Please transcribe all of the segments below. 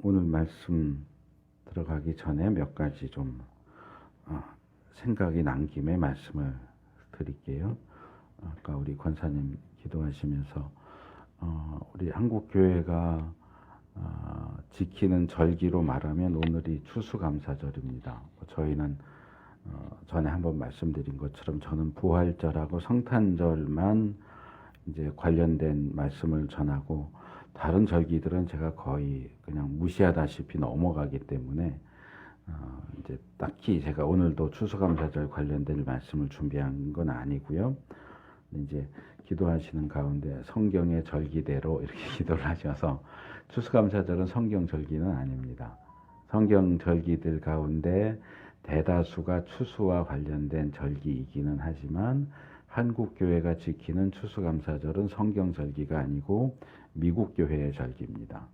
오늘 말씀 들어가기 전에 몇 가지 좀 생각이 난 김에 말씀을 드릴게요. 아까 우리 권사님 기도하시면서 우리 한국 교회가 지키는 절기로 말하면 오늘이 추수감사절입니다. 저희는 전에 한번 말씀드린 것처럼 저는 부활절하고 성탄절만 이제 관련된 말씀을 전하고 다른 절기들은 제가 거의 그냥 무시하다시피 넘어가기 때문에 이제 딱히 제가 오늘도 추수감사절 관련된 말씀을 준비한 건 아니고요. 이제 기도하시는 가운데 성경의 절기대로 이렇게 기도를 하셔서 추수감사절은 성경 절기는 아닙니다. 성경 절기들 가운데 대다수가 추수와 관련된 절기이기는 하지만 한국 교회가 지키는 추수감사절은 성경 절기가 아니고 미국 교회의 절기입니다.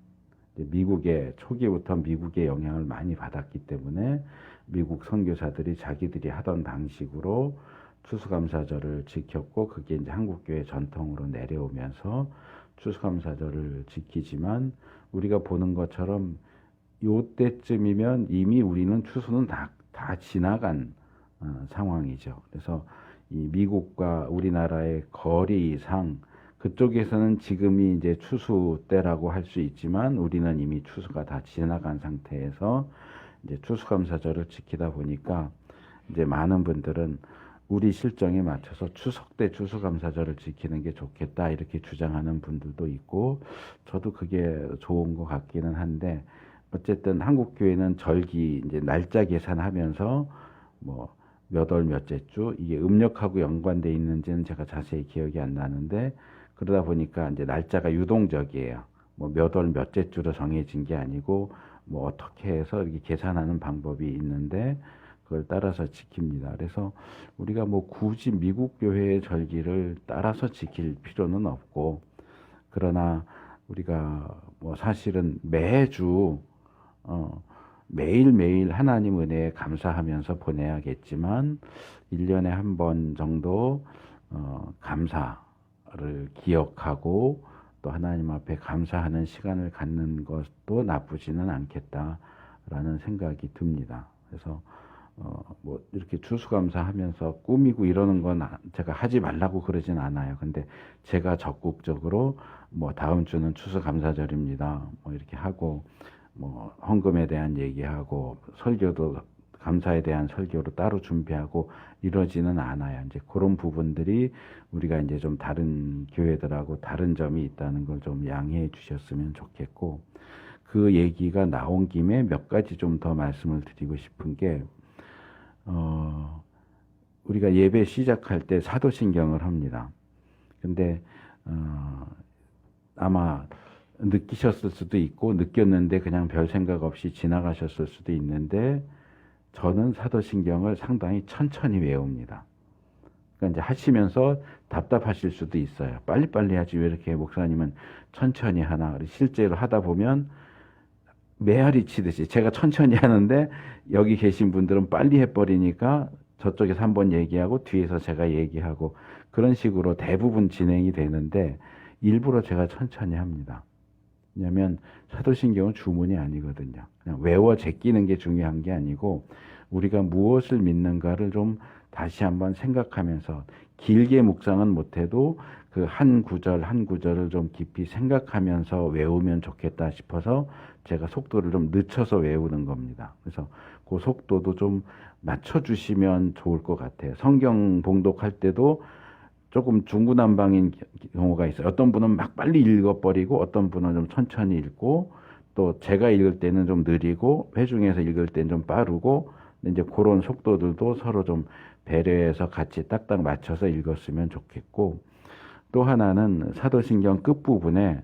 미국의 초기부터 미국의 영향을 많이 받았기 때문에 미국 선교사들이 자기들이 하던 방식으로 추수감사절을 지켰고 그게 이제 한국 교회 전통으로 내려오면서 추수감사절을 지키지만 우리가 보는 것처럼 요때쯤이면 이미 우리는 추수는 다 지나간 상황이죠. 그래서 이 미국과 우리나라의 거리상 그쪽에서는 지금이 이제 추수 때라고 할 수 있지만 우리는 이미 추수가 다 지나간 상태에서 이제 추수감사절을 지키다 보니까 이제 많은 분들은 우리 실정에 맞춰서 추석 때 추수감사절을 지키는 게 좋겠다 이렇게 주장하는 분들도 있고 저도 그게 좋은 것 같기는 한데 어쨌든 한국 교회는 절기 이제 날짜 계산하면서 뭐 몇 월 몇째 주 이게 음력하고 연관돼 있는지는 제가 자세히 기억이 안 나는데 그러다 보니까 이제 날짜가 유동적이에요. 뭐 몇 월 몇째 주로 정해진 게 아니고 뭐 어떻게 해서 이렇게 계산하는 방법이 있는데 그걸 따라서 지킵니다. 그래서 우리가 뭐 굳이 미국 교회의 절기를 따라서 지킬 필요는 없고 그러나 우리가 뭐 사실은 매주 매일매일 하나님 은혜에 감사하면서 보내야겠지만 1년에 한 번 정도 감사를 기억하고 또 하나님 앞에 감사하는 시간을 갖는 것도 나쁘지는 않겠다라는 생각이 듭니다. 그래서 뭐 이렇게 추수감사하면서 꾸미고 이러는 건 제가 하지 말라고 그러진 않아요. 근데 제가 적극적으로 뭐 다음 주는 추수감사절입니다. 뭐 이렇게 하고 뭐 헌금에 대한 얘기하고 설교도 감사에 대한 설교로 따로 준비하고 이러지는 않아요. 이제 그런 부분들이 우리가 이제 좀 다른 교회들하고 다른 점이 있다는 걸 좀 양해해 주셨으면 좋겠고 그 얘기가 나온 김에 몇 가지 좀 더 말씀을 드리고 싶은 게 우리가 예배 시작할 때 사도신경을 합니다. 근데 아마 느끼셨을 수도 있고 느꼈는데 그냥 별 생각 없이 지나가셨을 수도 있는데 저는 사도신경을 상당히 천천히 외웁니다. 그러니까 이제 하시면서 답답하실 수도 있어요. 빨리빨리 하지 왜 이렇게 목사님은 천천히 하나. 실제로 하다 보면 메아리 치듯이 제가 천천히 하는데 여기 계신 분들은 빨리 해버리니까 저쪽에서 한번 얘기하고 뒤에서 제가 얘기하고 그런 식으로 대부분 진행이 되는데 일부러 제가 천천히 합니다. 왜냐하면 사도신경은 주문이 아니거든요. 그냥 외워 제끼는 게 중요한 게 아니고 우리가 무엇을 믿는가를 좀 다시 한번 생각하면서 길게 묵상은 못해도 그 한 구절 한 구절을 좀 깊이 생각하면서 외우면 좋겠다 싶어서 제가 속도를 좀 늦춰서 외우는 겁니다. 그래서 그 속도도 좀 맞춰주시면 좋을 것 같아요. 성경 봉독할 때도 조금 중구난방인 경우가 있어요. 어떤 분은 막 빨리 읽어버리고 어떤 분은 좀 천천히 읽고 또 제가 읽을 때는 좀 느리고 회중에서 읽을 때는 좀 빠르고 이제 그런 속도들도 서로 좀 배려해서 같이 딱딱 맞춰서 읽었으면 좋겠고 또 하나는 사도신경 끝부분에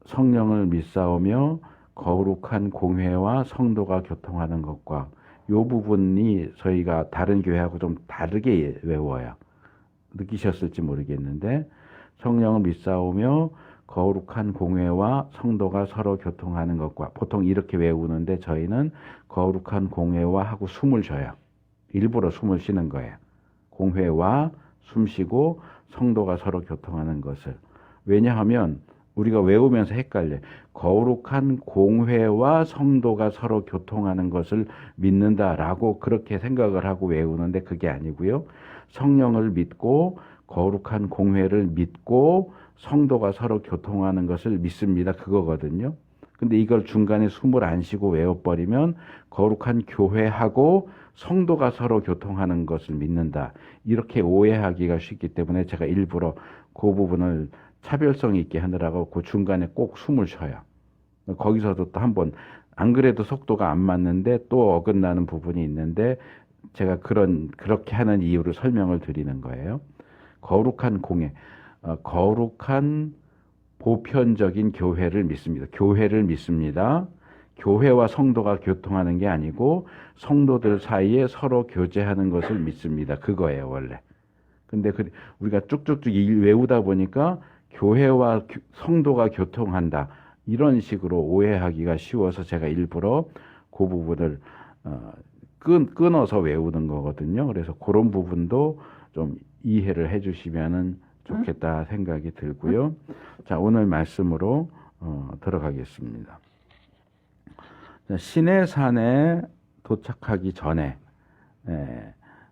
성령을 믿사오며 거룩한 공회와 성도가 교통하는 것과 이 부분이 저희가 다른 교회하고 좀 다르게 외워요. 느끼셨을지 모르겠는데 성령을 믿사오며 거룩한 공회와 성도가 서로 교통하는 것과 보통 이렇게 외우는데 저희는 거룩한 공회와 하고 숨을 쉬어요. 일부러 숨을 쉬는 거예요. 공회와 숨 쉬고 성도가 서로 교통하는 것을. 왜냐하면 우리가 외우면서 헷갈려요. 거룩한 공회와 성도가 서로 교통하는 것을 믿는다라고 그렇게 생각을 하고 외우는데 그게 아니고요. 성령을 믿고 거룩한 공회를 믿고 성도가 서로 교통하는 것을 믿습니다. 그거거든요. 근데 이걸 중간에 숨을 안 쉬고 외워버리면 거룩한 교회하고 성도가 서로 교통하는 것을 믿는다. 이렇게 오해하기가 쉽기 때문에 제가 일부러 그 부분을 차별성 있게 하느라고 그 중간에 꼭 숨을 쉬어요. 거기서도 또 한번 안 그래도 속도가 안 맞는데 또 어긋나는 부분이 있는데 제가 그렇게 하는 이유를 설명을 드리는 거예요. 거룩한 공예, 거룩한 보편적인 교회를 믿습니다. 교회를 믿습니다. 교회와 성도가 교통하는 게 아니고 성도들 사이에 서로 교제하는 것을 믿습니다. 그거예요, 원래. 근데 우리가 쭉쭉쭉 외우다 보니까 교회와 성도가 교통한다. 이런 식으로 오해하기가 쉬워서 제가 일부러 그 부분을 끊어서 외우는 거거든요. 그래서 그런 부분도 좀 이해를 해 주시면은 좋겠다 생각이 들고요. 자, 오늘 말씀으로 들어가겠습니다. 시내산에 도착하기 전에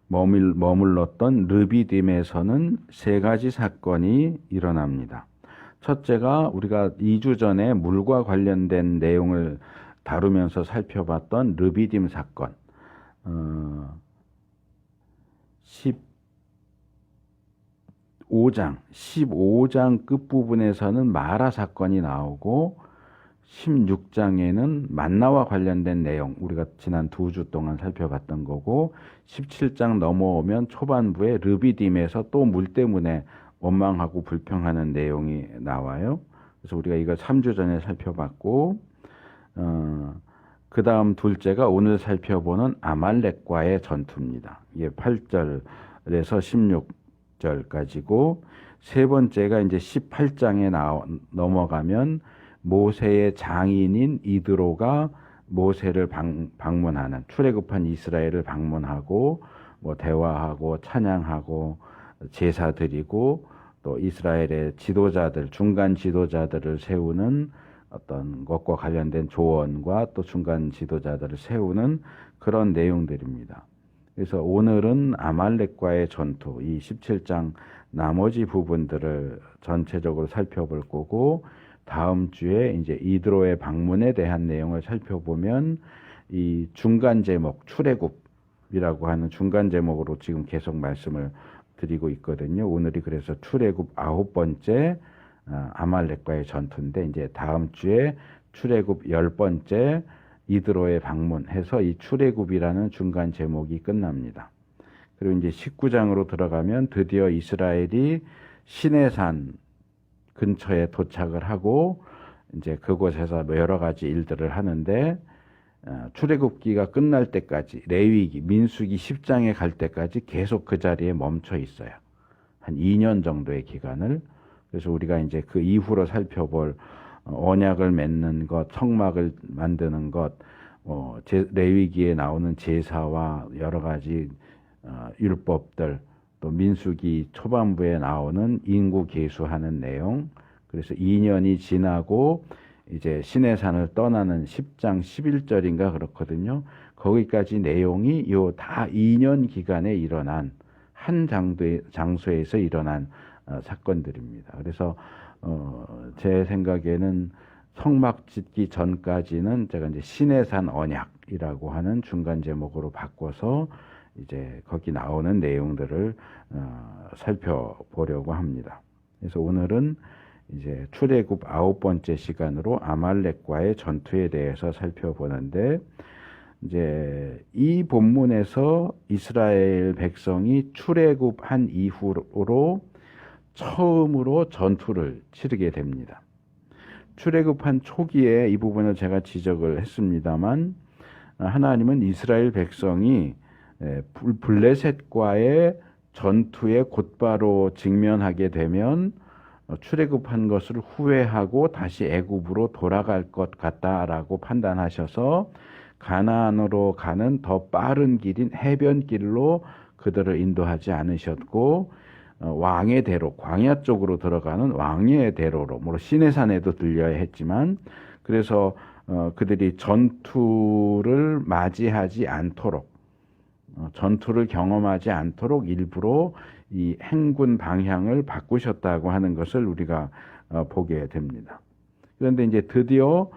머물렀던 르비딤에서는 세 가지 사건이 일어납니다. 첫째가 우리가 2주 전에 물과 관련된 내용을 다루면서 살펴봤던 르비딤 사건. 15장 끝부분에서는 마라 사건이 나오고 16장에는 만나와 관련된 내용, 우리가 지난 2주 동안 살펴봤던 거고 17장 넘어오면 초반부에 르비딤에서 또 물 때문에 원망하고 불평하는 내용이 나와요. 그래서 우리가 이거 3주 전에 살펴봤고 그 다음 둘째가 오늘 살펴보는 아말렉과의 전투입니다. 이게 8절에서 16절까지고 세 번째가 이제 18장에 넘어가면 모세의 장인인 이드로가 모세를 방문하는, 출애굽한 이스라엘을 방문하고 뭐 대화하고 찬양하고 제사 드리고 또 이스라엘의 지도자들, 중간 지도자들을 세우는 어떤 것과 관련된 조언과 또 중간 지도자들을 세우는 그런 내용들입니다. 그래서 오늘은 아말렉과의 전투, 이 17장 나머지 부분들을 전체적으로 살펴볼 거고, 다음 주에 이제 이드로의 방문에 대한 내용을 살펴보면 이 중간 제목, 출애굽이라고 하는 중간 제목으로 지금 계속 말씀을 드리고 있거든요. 오늘이 그래서 출애굽 9번째 아말렉과의 전투인데, 이제 다음 주에 출애굽 10번째 이드로의 방문해서 이 출애굽이라는 중간 제목이 끝납니다. 그리고 이제 19장으로 들어가면 드디어 이스라엘이 시내산 근처에 도착을 하고 이제 그곳에서 여러 가지 일들을 하는데, 출애굽기가 끝날 때까지, 레위기, 민수기 10장에 갈 때까지 계속 그 자리에 멈춰 있어요. 한 2년 정도의 기간을. 그래서 우리가 이제 그 이후로 살펴볼 언약을 맺는 것, 성막을 만드는 것, 레위기에 나오는 제사와 여러 가지 율법들, 또 민수기 초반부에 나오는 인구 계수하는 내용, 그래서 2년이 지나고 이제 시내산을 떠나는 10장 11절인가 그렇거든요. 거기까지 내용이 요 다 2년 기간에 일어난 한 장소에서 일어난 사건들입니다. 그래서 제 생각에는 성막 짓기 전까지는 제가 이제 시내산 언약이라고 하는 중간 제목으로 바꿔서 이제 거기 나오는 내용들을 살펴보려고 합니다. 그래서 오늘은 이제 출애굽 9번째 시간으로 아말렉과의 전투에 대해서 살펴보는데, 이제 이 본문에서 이스라엘 백성이 출애굽한 이후로 처음으로 전투를 치르게 됩니다. 출애굽한 초기에 이 부분을 제가 지적을 했습니다만, 하나님은 이스라엘 백성이 블레셋과의 전투에 곧바로 직면하게 되면 출애굽한 것을 후회하고 다시 애굽으로 돌아갈 것 같다라고 판단하셔서 가나안으로 가는 더 빠른 길인 해변길로 그들을 인도하지 않으셨고, 왕의 대로, 광야 쪽으로 들어가는 왕의 대로로, 물론 시내산에도 들려야 했지만, 그래서 그들이 전투를 맞이하지 않도록, 전투를 경험하지 않도록 일부러 이 행군 방향을 바꾸셨다고 하는 것을 우리가 보게 됩니다. 그런데 이제 드디어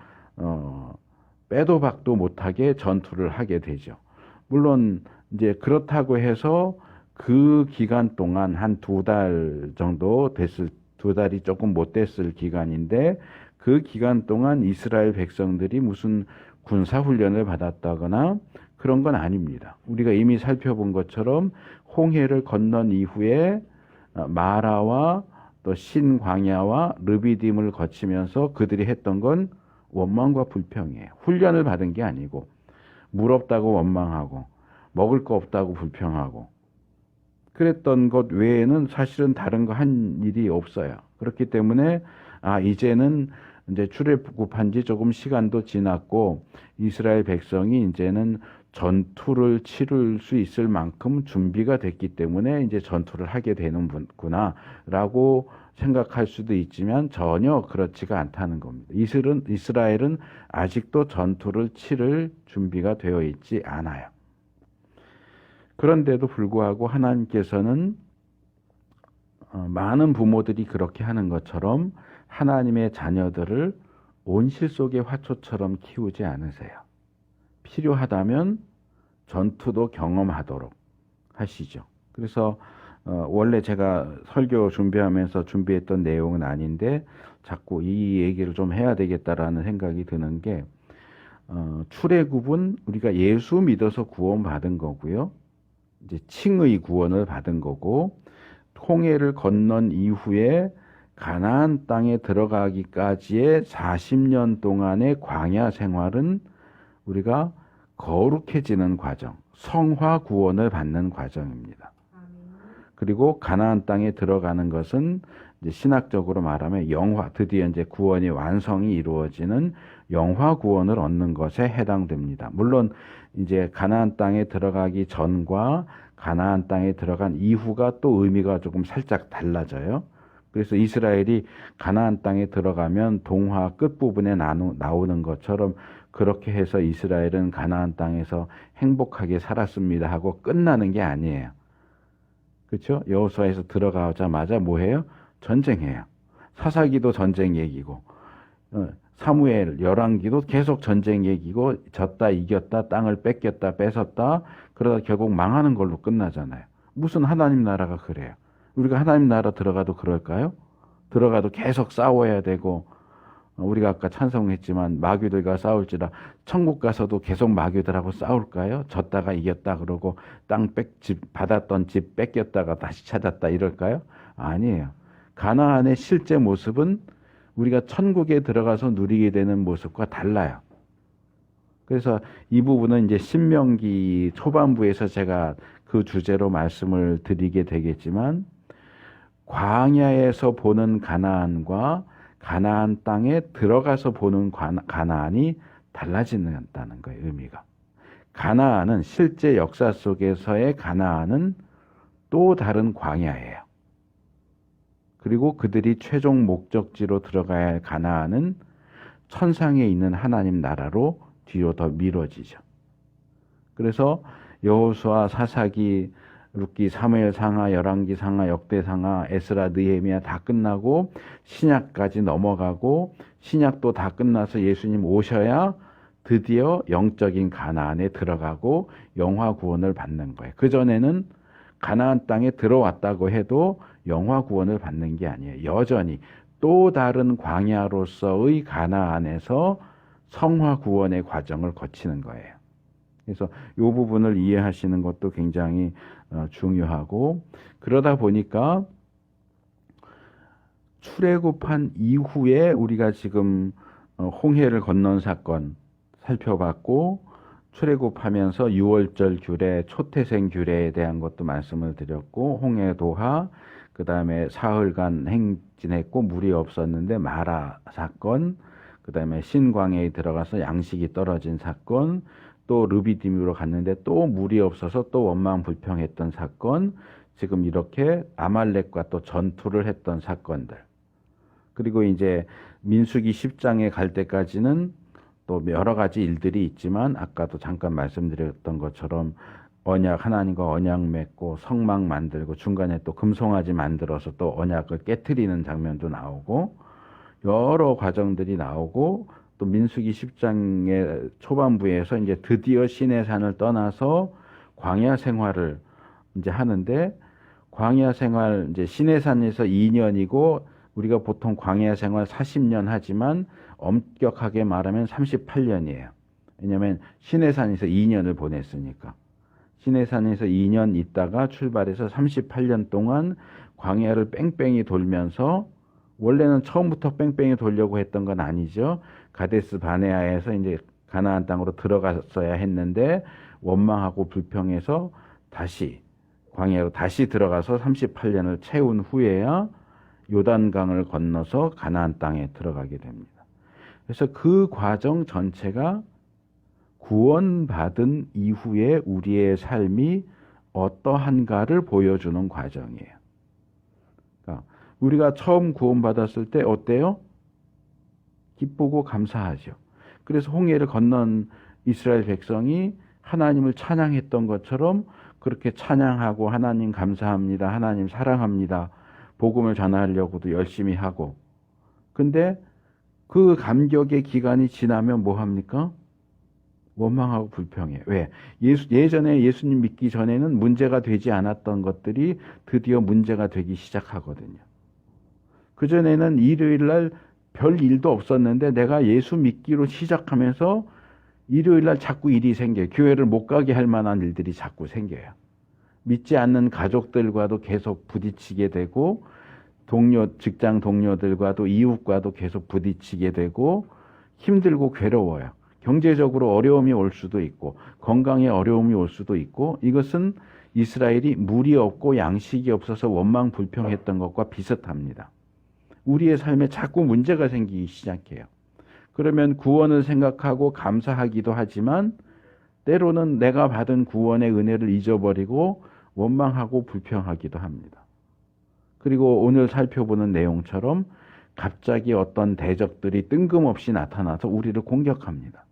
빼도 박도 못하게 전투를 하게 되죠. 물론 이제 그렇다고 해서 그 기간 동안 한 2달 정도 됐을, 2달이 조금 못 됐을 기간인데, 그 기간 동안 이스라엘 백성들이 무슨 군사훈련을 받았다거나 그런 건 아닙니다. 우리가 이미 살펴본 것처럼 홍해를 건넌 이후에 마라와 또 신광야와 르비딤을 거치면서 그들이 했던 건 원망과 불평이에요. 훈련을 받은 게 아니고, 물 없다고 원망하고 먹을 거 없다고 불평하고 그랬던 것 외에는 사실은 다른 거 한 일이 없어요. 그렇기 때문에 이제는 이제 출애굽한 지 조금 시간도 지났고 이스라엘 백성이 이제는 전투를 치를 수 있을 만큼 준비가 됐기 때문에 이제 전투를 하게 되는구나라고 생각할 수도 있지만 전혀 그렇지가 않다는 겁니다. 이스라엘은 아직도 전투를 치를 준비가 되어 있지 않아요. 그런데도 불구하고 하나님께서는 많은 부모들이 그렇게 하는 것처럼 하나님의 자녀들을 온실 속의 화초처럼 키우지 않으세요. 필요하다면 전투도 경험하도록 하시죠. 그래서 원래 제가 설교 준비하면서 준비했던 내용은 아닌데 자꾸 이 얘기를 좀 해야 되겠다라는 생각이 드는 게, 출애굽은 우리가 예수 믿어서 구원받은 거고요. 이제 칭의 구원을 받은 거고, 홍해를 건넌 이후에 가나안 땅에 들어가기까지의 40년 동안의 광야 생활은 우리가 거룩해지는 과정, 성화 구원을 받는 과정입니다. 그리고 가나안 땅에 들어가는 것은 이제 신학적으로 말하면 드디어 이제 구원이 완성이 이루어지는 영화 구원을 얻는 것에 해당됩니다. 물론 이제 가나안 땅에 들어가기 전과 가나안 땅에 들어간 이후가 또 의미가 조금 살짝 달라져요. 그래서 이스라엘이 가나안 땅에 들어가면 동화 끝부분에 나오는 것처럼 그렇게 해서 이스라엘은 가나안 땅에서 행복하게 살았습니다 하고 끝나는 게 아니에요. 그렇죠? 여호수아에서 들어가자마자 뭐해요? 전쟁해요. 사사기도 전쟁 얘기고, 사무엘, 열왕기도 계속 전쟁 얘기고, 졌다 이겼다 땅을 뺏겼다 뺏었다 그러다 결국 망하는 걸로 끝나잖아요. 무슨 하나님 나라가 그래요? 우리가 하나님 나라 들어가도 그럴까요? 들어가도 계속 싸워야 되고, 우리가 아까 찬송했지만 마귀들과 싸울지라 천국 가서도 계속 마귀들하고 싸울까요? 졌다가 이겼다 그러고 집 받았던 집 뺏겼다가 다시 찾았다 이럴까요? 아니에요. 가나안의 실제 모습은 우리가 천국에 들어가서 누리게 되는 모습과 달라요. 그래서 이 부분은 이제 신명기 초반부에서 제가 그 주제로 말씀을 드리게 되겠지만, 광야에서 보는 가나안과 가나안 땅에 들어가서 보는 가나안이 달라진다는 거예요, 의미가. 가나안은 실제 역사 속에서의 가나안은 또 다른 광야예요. 그리고 그들이 최종 목적지로 들어가야 할 가나안은 천상에 있는 하나님 나라로 뒤로 더 미뤄지죠. 그래서 여호수아, 사사기, 룻기, 사무엘 상하, 열왕기 상하, 역대 상하, 에스라, 느헤미야 다 끝나고 신약까지 넘어가고, 신약도 다 끝나서 예수님 오셔야 드디어 영적인 가나안에 들어가고 영화 구원을 받는 거예요. 그전에는 가나안 땅에 들어왔다고 해도 영화 구원을 받는 게 아니에요. 여전히 또 다른 광야로서의 가나안에서 성화 구원의 과정을 거치는 거예요. 그래서 이 부분을 이해하시는 것도 굉장히 중요하고, 그러다 보니까 출애굽한 이후에 우리가 지금 홍해를 건넌 사건 살펴봤고, 출애굽하면서 유월절 규례, 초태생 규례에 대한 것도 말씀을 드렸고, 홍해 도하, 그 다음에 사흘간 행진했고 물이 없었는데 마라 사건, 그 다음에 신광야에 들어가서 양식이 떨어진 사건, 또 르비딤으로 갔는데 또 물이 없어서 또 원망 불평했던 사건, 지금 이렇게 아말렉과 또 전투를 했던 사건들. 그리고 이제 민수기 10장에 갈 때까지는 또 여러 가지 일들이 있지만 아까도 잠깐 말씀드렸던 것처럼 하나님과 언약 맺고 성막 만들고 중간에 또 금송아지 만들어서 또 언약을 깨트리는 장면도 나오고 여러 과정들이 나오고 또 민수기 10장의 초반부에서 이제 드디어 시내산을 떠나서 광야 생활을 이제 하는데 광야 생활 이제 시내산에서 2년이고 우리가 보통 광야 생활 40년 하지만 엄격하게 말하면 38년이에요. 왜냐하면 시내산에서 2년을 보냈으니까. 시내산에서 2년 있다가 출발해서 38년 동안 광야를 뺑뺑이 돌면서 원래는 처음부터 뺑뺑이 돌려고 했던 건 아니죠. 가데스 바네아에서 이제 가나안 땅으로 들어갔어야 했는데 원망하고 불평해서 다시 광야로 다시 들어가서 38년을 채운 후에야 요단강을 건너서 가나안 땅에 들어가게 됩니다. 그래서 그 과정 전체가 구원받은 이후에 우리의 삶이 어떠한가를 보여주는 과정이에요. 그러니까 우리가 처음 구원받았을 때 어때요? 기쁘고 감사하죠. 그래서 홍해를 건넌 이스라엘 백성이 하나님을 찬양했던 것처럼 그렇게 찬양하고 하나님 감사합니다. 하나님 사랑합니다. 복음을 전하려고도 열심히 하고. 근데 그 감격의 기간이 지나면 뭐 합니까? 원망하고 불평해. 왜? 예전에 예수님 믿기 전에는 문제가 되지 않았던 것들이 드디어 문제가 되기 시작하거든요. 그전에는 일요일 날 별 일도 없었는데 내가 예수 믿기로 시작하면서 일요일 날 자꾸 일이 생겨요. 교회를 못 가게 할 만한 일들이 자꾸 생겨요. 믿지 않는 가족들과도 계속 부딪히게 되고 직장 동료들과도 이웃과도 계속 부딪히게 되고 힘들고 괴로워요. 경제적으로 어려움이 올 수도 있고 건강에 어려움이 올 수도 있고 이것은 이스라엘이 물이 없고 양식이 없어서 원망 불평했던 것과 비슷합니다. 우리의 삶에 자꾸 문제가 생기기 시작해요. 그러면 구원을 생각하고 감사하기도 하지만 때로는 내가 받은 구원의 은혜를 잊어버리고 원망하고 불평하기도 합니다. 그리고 오늘 살펴보는 내용처럼 갑자기 어떤 대적들이 뜬금없이 나타나서 우리를 공격합니다.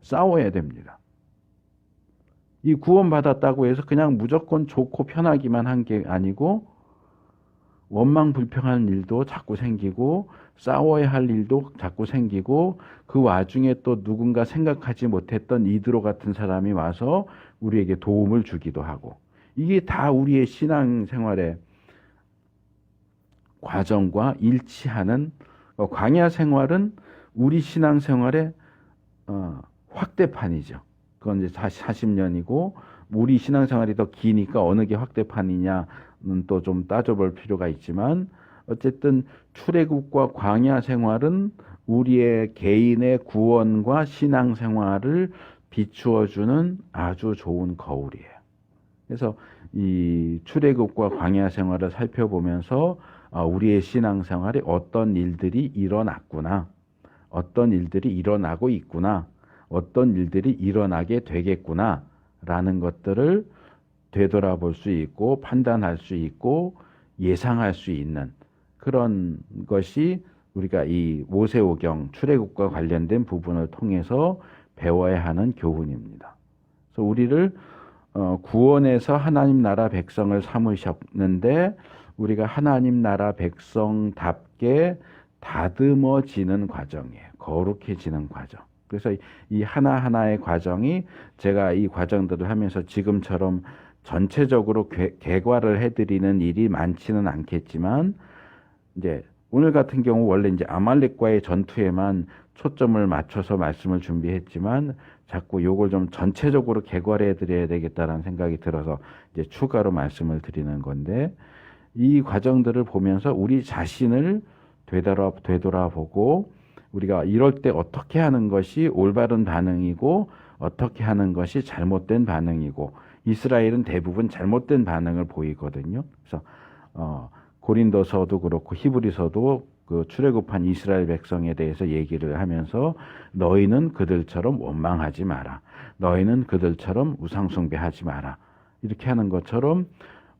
싸워야 됩니다. 이 구원받았다고 해서 그냥 무조건 좋고 편하기만 한 게 아니고 원망 불평하는 일도 자꾸 생기고 싸워야 할 일도 자꾸 생기고 그 와중에 또 누군가 생각하지 못했던 이드로 같은 사람이 와서 우리에게 도움을 주기도 하고 이게 다 우리의 신앙생활의 과정과 일치하는 광야 생활은 우리 신앙생활의 확대판이죠. 그건 이제 40년이고 우리 신앙생활이 더 기니까 어느 게 확대판이냐는 또 좀 따져볼 필요가 있지만 어쨌든 출애굽과 광야 생활은 우리의 개인의 구원과 신앙생활을 비추어주는 아주 좋은 거울이에요. 그래서 이 출애굽과 광야 생활을 살펴보면서 우리의 신앙생활에 어떤 일들이 일어났구나, 어떤 일들이 일어나고 있구나, 어떤 일들이 일어나게 되겠구나 라는 것들을 되돌아볼 수 있고 판단할 수 있고 예상할 수 있는 그런 것이 우리가 이 모세오경 출애굽과 관련된 부분을 통해서 배워야 하는 교훈입니다. 그래서 우리를 구원해서 하나님 나라 백성을 삼으셨는데 우리가 하나님 나라 백성답게 다듬어지는 과정이에요. 거룩해지는 과정. 그래서 이 하나하나의 과정이 제가 이 과정들을 하면서 지금처럼 전체적으로 개괄을 해드리는 일이 많지는 않겠지만 이제 오늘 같은 경우 원래 이제 아말렉과의 전투에만 초점을 맞춰서 말씀을 준비했지만 자꾸 요걸 좀 전체적으로 개괄해 드려야 되겠다라는 생각이 들어서 이제 추가로 말씀을 드리는 건데 이 과정들을 보면서 우리 자신을 되돌아보고 우리가 이럴 때 어떻게 하는 것이 올바른 반응이고 어떻게 하는 것이 잘못된 반응이고 이스라엘은 대부분 잘못된 반응을 보이거든요. 그래서 고린도서도 그렇고 히브리서도 그 출애굽한 이스라엘 백성에 대해서 얘기를 하면서 너희는 그들처럼 원망하지 마라. 너희는 그들처럼 우상 숭배하지 마라. 이렇게 하는 것처럼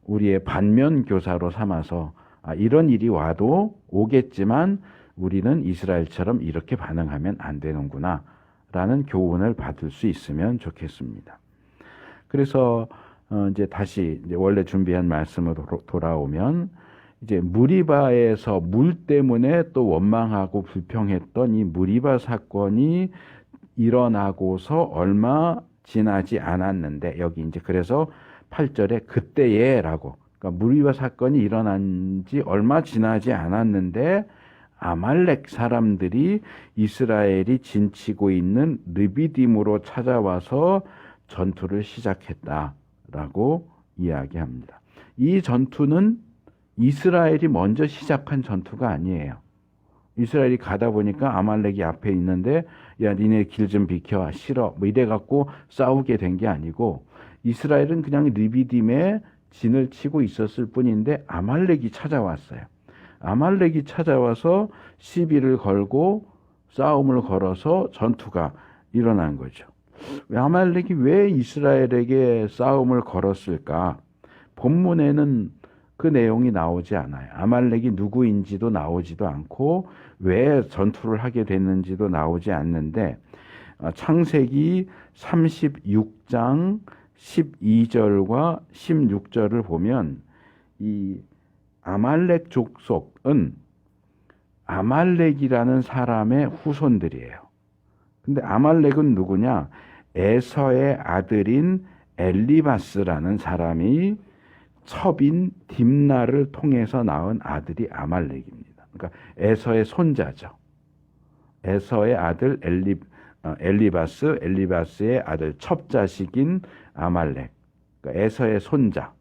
우리의 반면 교사로 삼아서 이런 일이 와도 오겠지만 우리는 이스라엘처럼 이렇게 반응하면 안 되는구나 라는 교훈을 받을 수 있으면 좋겠습니다. 그래서 이제 다시 이제 원래 준비한 말씀으로 돌아오면 이제 무리바에서 물 때문에 또 원망하고 불평했던 이 무리바 사건이 일어나고서 얼마 지나지 않았는데 여기 이제 그래서 8절에 그때에라고 그러니까 무리바 사건이 일어난 지 얼마 지나지 않았는데 아말렉 사람들이 이스라엘이 진치고 있는 르비딤으로 찾아와서 전투를 시작했다라고 이야기합니다. 이 전투는 이스라엘이 먼저 시작한 전투가 아니에요. 이스라엘이 가다 보니까 아말렉이 앞에 있는데 야 니네 길 좀 비켜 싫어 뭐 이래 갖고 싸우게 된 게 아니고 이스라엘은 그냥 르비딤에 진을 치고 있었을 뿐인데 아말렉이 찾아왔어요. 아말렉이 찾아와서 시비를 걸고 싸움을 걸어서 전투가 일어난 거죠. 아말렉이 왜 이스라엘에게 싸움을 걸었을까? 본문에는 그 내용이 나오지 않아요. 아말렉이 누구인지도 나오지도 않고 왜 전투를 하게 됐는지도 나오지 않는데 창세기 36장 12절과 16절을 보면 이 아말렉 족속은 아말렉이라는 사람의 후손들이에요. 근데 아말렉은 누구냐? 에서의 아들인 엘리바스라는 사람이 첩인 딥나를 통해서 낳은 아들이 아말렉입니다. 그러니까 에서의 손자죠. 에서의 아들 엘리바스, 엘리바스의 아들 첩자식인 아말렉. 그러니까 에서의 손자.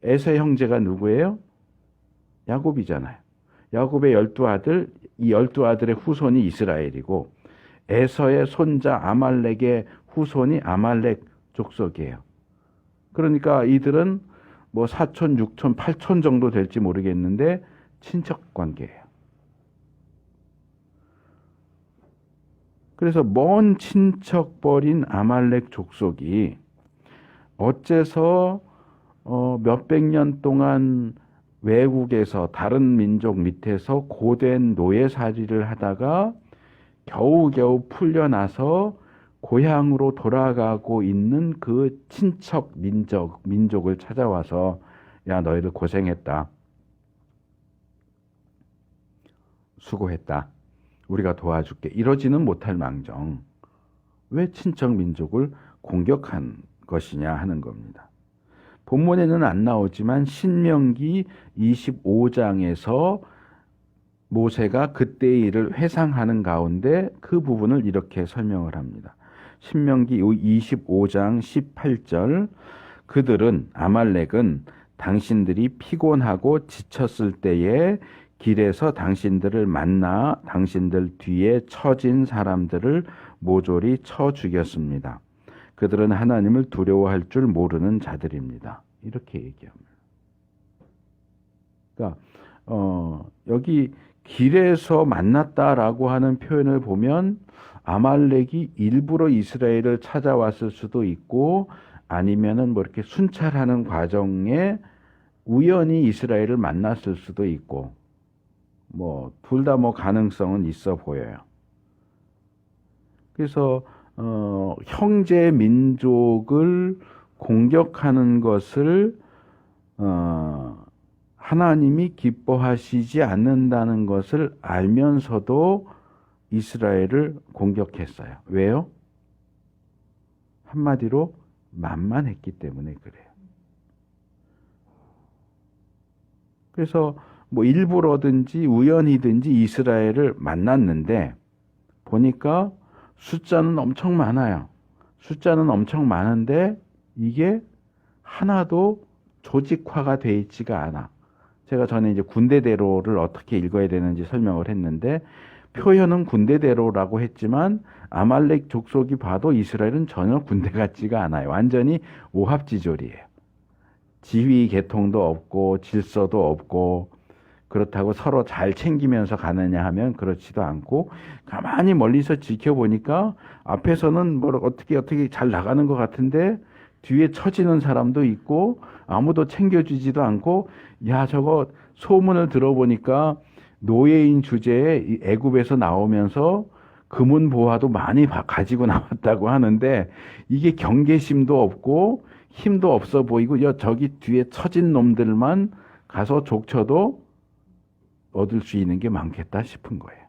에서의 형제가 누구예요? 야곱이잖아요. 야곱의 12아들, 이 12아들의 후손이 이스라엘이고 에서의 손자 아말렉의 후손이 아말렉 족속이에요. 그러니까 이들은 뭐 4촌, 6촌, 8촌 정도 될지 모르겠는데 친척 관계예요. 그래서 먼 친척 벌인 아말렉 족속이 어째서 몇백 년 동안 외국에서 다른 민족 밑에서 고된 노예살이를 하다가 겨우겨우 풀려나서 고향으로 돌아가고 있는 그 친척 민족을 찾아와서 야 너희들 고생했다. 수고했다. 우리가 도와줄게. 이러지는 못할 망정 왜 친척 민족을 공격한 것이냐 하는 겁니다. 본문에는 안 나오지만 신명기 25장에서 모세가 그때의 일을 회상하는 가운데 그 부분을 이렇게 설명을 합니다. 신명기 25장 18절 그들은 아말렉은 당신들이 피곤하고 지쳤을 때에 길에서 당신들을 만나 당신들 뒤에 처진 사람들을 모조리 쳐 죽였습니다. 그들은 하나님을 두려워할 줄 모르는 자들입니다. 이렇게 얘기합니다. 그러니까 여기 길에서 만났다라고 하는 표현을 보면 아말렉이 일부러 이스라엘을 찾아왔을 수도 있고 아니면은 뭐 이렇게 순찰하는 과정에 우연히 이스라엘을 만났을 수도 있고 뭐 둘 다 뭐 가능성은 있어 보여요. 그래서 형제 민족을 공격하는 것을 하나님이 기뻐하시지 않는다는 것을 알면서도 이스라엘을 공격했어요. 왜요? 한마디로 만만했기 때문에 그래요. 그래서 뭐 일부러든지 우연히든지 이스라엘을 만났는데 보니까 숫자는 엄청 많아요. 숫자는 엄청 많은데 이게 하나도 조직화가 돼 있지가 않아. 제가 전에 이제 군대대로를 어떻게 읽어야 되는지 설명을 했는데 표현은 군대대로라고 했지만 아말렉 족속이 봐도 이스라엘은 전혀 군대 같지가 않아요. 완전히 오합지졸이에요. 지휘 계통도 없고 질서도 없고 그렇다고 서로 잘 챙기면서 가느냐 하면 그렇지도 않고 가만히 멀리서 지켜보니까 앞에서는 뭐 어떻게 잘 나가는 것 같은데 뒤에 처지는 사람도 있고 아무도 챙겨주지도 않고 야 저거 소문을 들어보니까 노예인 주제에 이 애굽에서 나오면서 금은 보화도 많이 가지고 나왔다고 하는데 이게 경계심도 없고 힘도 없어 보이고 저기 뒤에 처진 놈들만 가서 족쳐도 얻을 수 있는 게 많겠다 싶은 거예요.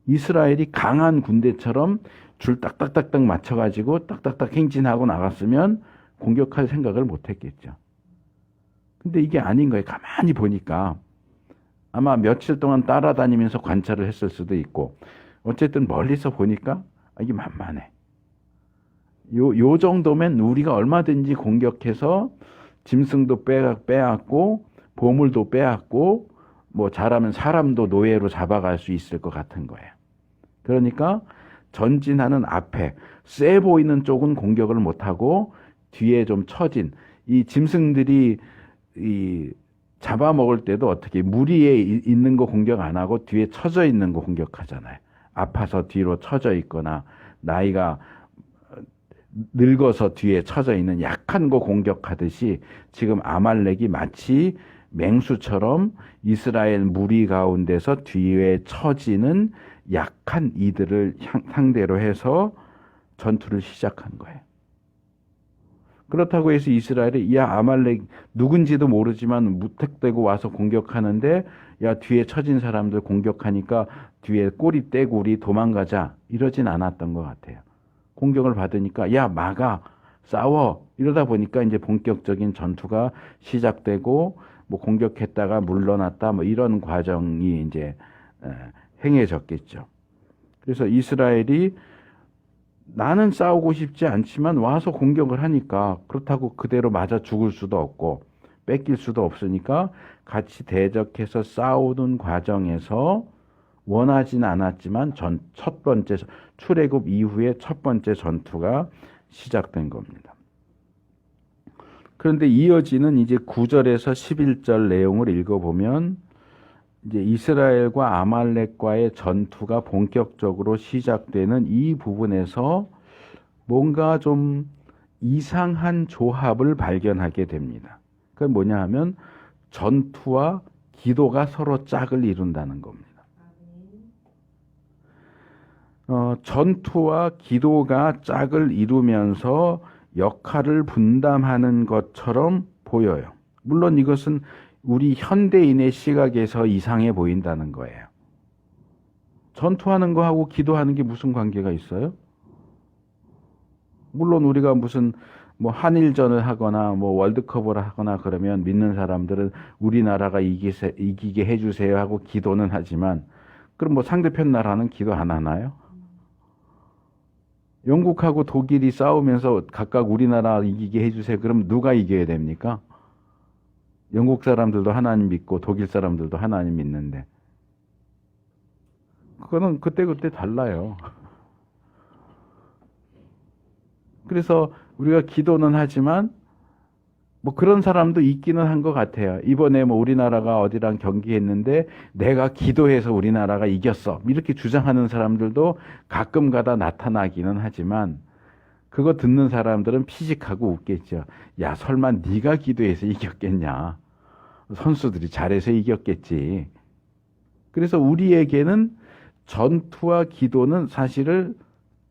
이스라엘이 강한 군대처럼 줄 딱딱딱딱 맞춰가지고 딱딱딱 행진하고 나갔으면 공격할 생각을 못했겠죠. 근데 이게 아닌 거예요. 가만히 보니까 아마 며칠 동안 따라다니면서 관찰을 했을 수도 있고 어쨌든 멀리서 보니까 이게 만만해. 요 정도면 우리가 얼마든지 공격해서 짐승도 빼앗고 보물도 빼앗고 뭐 잘하면 사람도 노예로 잡아갈 수 있을 것 같은 거예요. 그러니까 전진하는 앞에 세 보이는 쪽은 공격을 못하고 뒤에 좀 처진 이 짐승들이 이 잡아먹을 때도 어떻게 무리에 있는 거 공격 안 하고 뒤에 처져 있는 거 공격하잖아요. 아파서 뒤로 처져 있거나 나이가 늙어서 뒤에 처져 있는 약한 거 공격하듯이 지금 아말렉이 마치 맹수처럼 이스라엘 무리 가운데서 뒤에 처지는 약한 이들을 상대로 해서 전투를 시작한 거예요. 그렇다고 해서 이스라엘이 야 아말렉 누군지도 모르지만 무턱대고 와서 공격하는데 야 뒤에 처진 사람들 공격하니까 뒤에 꼬리 떼고 우리 도망가자 이러진 않았던 것 같아요. 공격을 받으니까 야 막아 싸워 이러다 보니까 이제 본격적인 전투가 시작되고 뭐 공격했다가 물러났다 뭐 이런 과정이 이제 행해졌겠죠. 그래서 이스라엘이 나는 싸우고 싶지 않지만 와서 공격을 하니까 그렇다고 그대로 맞아 죽을 수도 없고 뺏길 수도 없으니까 같이 대적해서 싸우는 과정에서 원하지는 않았지만 첫 번째 출애굽 이후에 첫 번째 전투가 시작된 겁니다. 그런데 이어지는 이제 9절에서 11절 내용을 읽어보면 이제 이스라엘과 아말렉과의 전투가 본격적으로 시작되는 이 부분에서 뭔가 좀 이상한 조합을 발견하게 됩니다. 그게 뭐냐 하면 전투와 기도가 서로 짝을 이룬다는 겁니다. 전투와 기도가 짝을 이루면서 역할을 분담하는 것처럼 보여요. 물론 이것은 우리 현대인의 시각에서 이상해 보인다는 거예요. 전투하는 거하고 기도하는 게 무슨 관계가 있어요? 물론 우리가 무슨 뭐 한일전을 하거나 뭐 월드컵을 하거나 그러면 믿는 사람들은 우리나라가 이기게 해주세요 하고 기도는 하지만 그럼 뭐 상대편 나라는 기도 안 하나요? 영국하고 독일이 싸우면서 각각 우리나라 이기게 해주세요. 그럼 누가 이겨야 됩니까? 영국 사람들도 하나님 믿고 독일 사람들도 하나님 믿는데 그거는 그때그때 달라요. 그래서 우리가 기도는 하지만 뭐 그런 사람도 있기는 한 것 같아요. 이번에 뭐 우리나라가 어디랑 경기했는데 내가 기도해서 우리나라가 이겼어 이렇게 주장하는 사람들도 가끔 가다 나타나기는 하지만 그거 듣는 사람들은 피식하고 웃겠죠. 야 설마 네가 기도해서 이겼겠냐. 선수들이 잘해서 이겼겠지. 그래서 우리에게는 전투와 기도는 사실은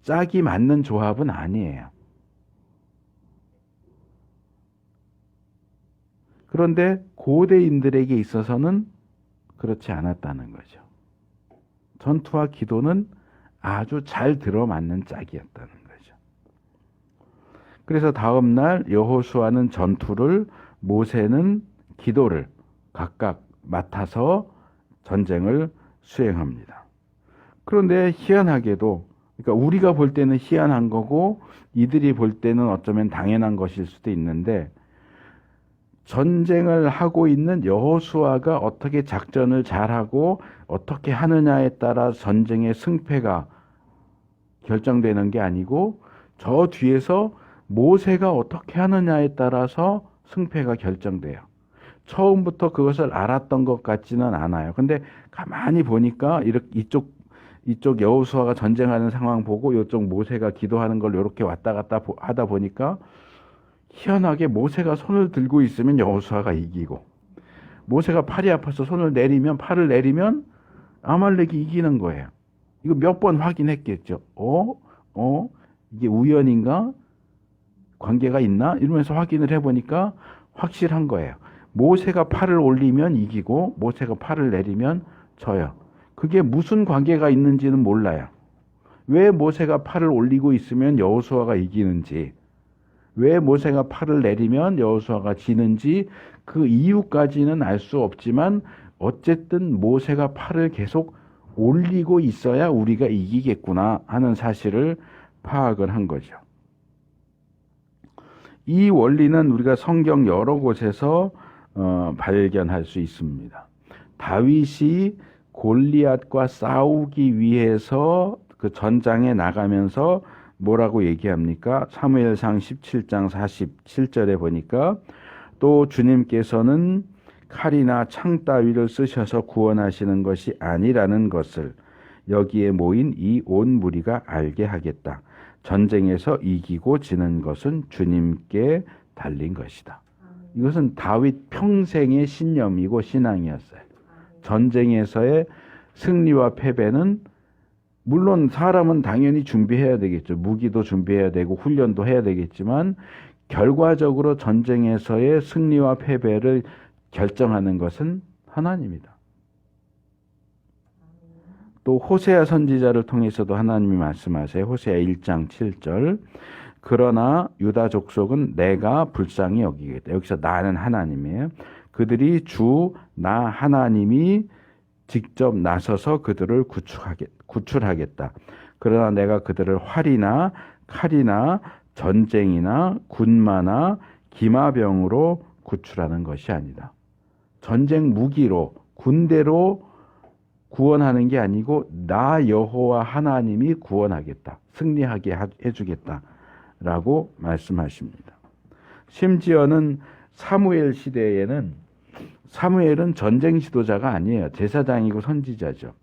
짝이 맞는 조합은 아니에요. 그런데 고대인들에게 있어서는 그렇지 않았다는 거죠. 전투와 기도는 아주 잘 들어맞는 짝이었다는 거죠. 그래서 다음 날 여호수아는 전투를, 모세는 기도를 각각 맡아서 전쟁을 수행합니다. 그런데 희한하게도 그러니까 우리가 볼 때는 희한한 거고 이들이 볼 때는 어쩌면 당연한 것일 수도 있는데 전쟁을 하고 있는 여호수아가 어떻게 작전을 잘하고 어떻게 하느냐에 따라 전쟁의 승패가 결정되는 게 아니고 저 뒤에서 모세가 어떻게 하느냐에 따라서 승패가 결정돼요. 처음부터 그것을 알았던 것 같지는 않아요. 근데 가만히 보니까 이쪽 이쪽 여호수아가 전쟁하는 상황 보고 이쪽 모세가 기도하는 걸 이렇게 왔다 갔다 하다 보니까 희한하게 모세가 손을 들고 있으면 여호수아가 이기고, 모세가 팔이 아파서 손을 내리면, 팔을 내리면 아말렉이 이기는 거예요. 이거 몇 번 확인했겠죠. 이게 우연인가? 관계가 있나? 이러면서 확인을 해보니까 확실한 거예요. 모세가 팔을 올리면 이기고 모세가 팔을 내리면 져요. 그게 무슨 관계가 있는지는 몰라요. 왜 모세가 팔을 올리고 있으면 여호수아가 이기는지, 왜 모세가 팔을 내리면 여호수아가 지는지 그 이유까지는 알 수 없지만 어쨌든 모세가 팔을 계속 올리고 있어야 우리가 이기겠구나 하는 사실을 파악을 한 거죠. 이 원리는 우리가 성경 여러 곳에서 발견할 수 있습니다. 다윗이 골리앗과 싸우기 위해서 그 전장에 나가면서 뭐라고 얘기합니까? 사무엘상 17장 47절에 보니까 또 주님께서는 칼이나 창 따위를 쓰셔서 구원하시는 것이 아니라는 것을 여기에 모인 이 온 무리가 알게 하겠다. 전쟁에서 이기고 지는 것은 주님께 달린 것이다. 이것은 다윗 평생의 신념이고 신앙이었어요. 전쟁에서의 승리와 패배는 물론 사람은 당연히 준비해야 되겠죠. 무기도 준비해야 되고 훈련도 해야 되겠지만 결과적으로 전쟁에서의 승리와 패배를 결정하는 것은 하나님이다. 또 호세아 선지자를 통해서도 하나님이 말씀하세요. 호세아 1장 7절. 그러나 유다 족속은 내가 불쌍히 여기겠다. 여기서 나는 하나님이에요. 그들이 주 나 하나님이 직접 나서서 그들을 구출하겠다. 그러나 내가 그들을 활이나 칼이나 전쟁이나 군마나 기마병으로 구출하는 것이 아니다. 전쟁 무기로 군대로 구원하는 게 아니고 나 여호와 하나님이 구원하겠다. 승리하게 해주겠다라고 말씀하십니다. 심지어는 사무엘 시대에는 사무엘은 전쟁 지도자가 아니에요. 제사장이고 선지자죠.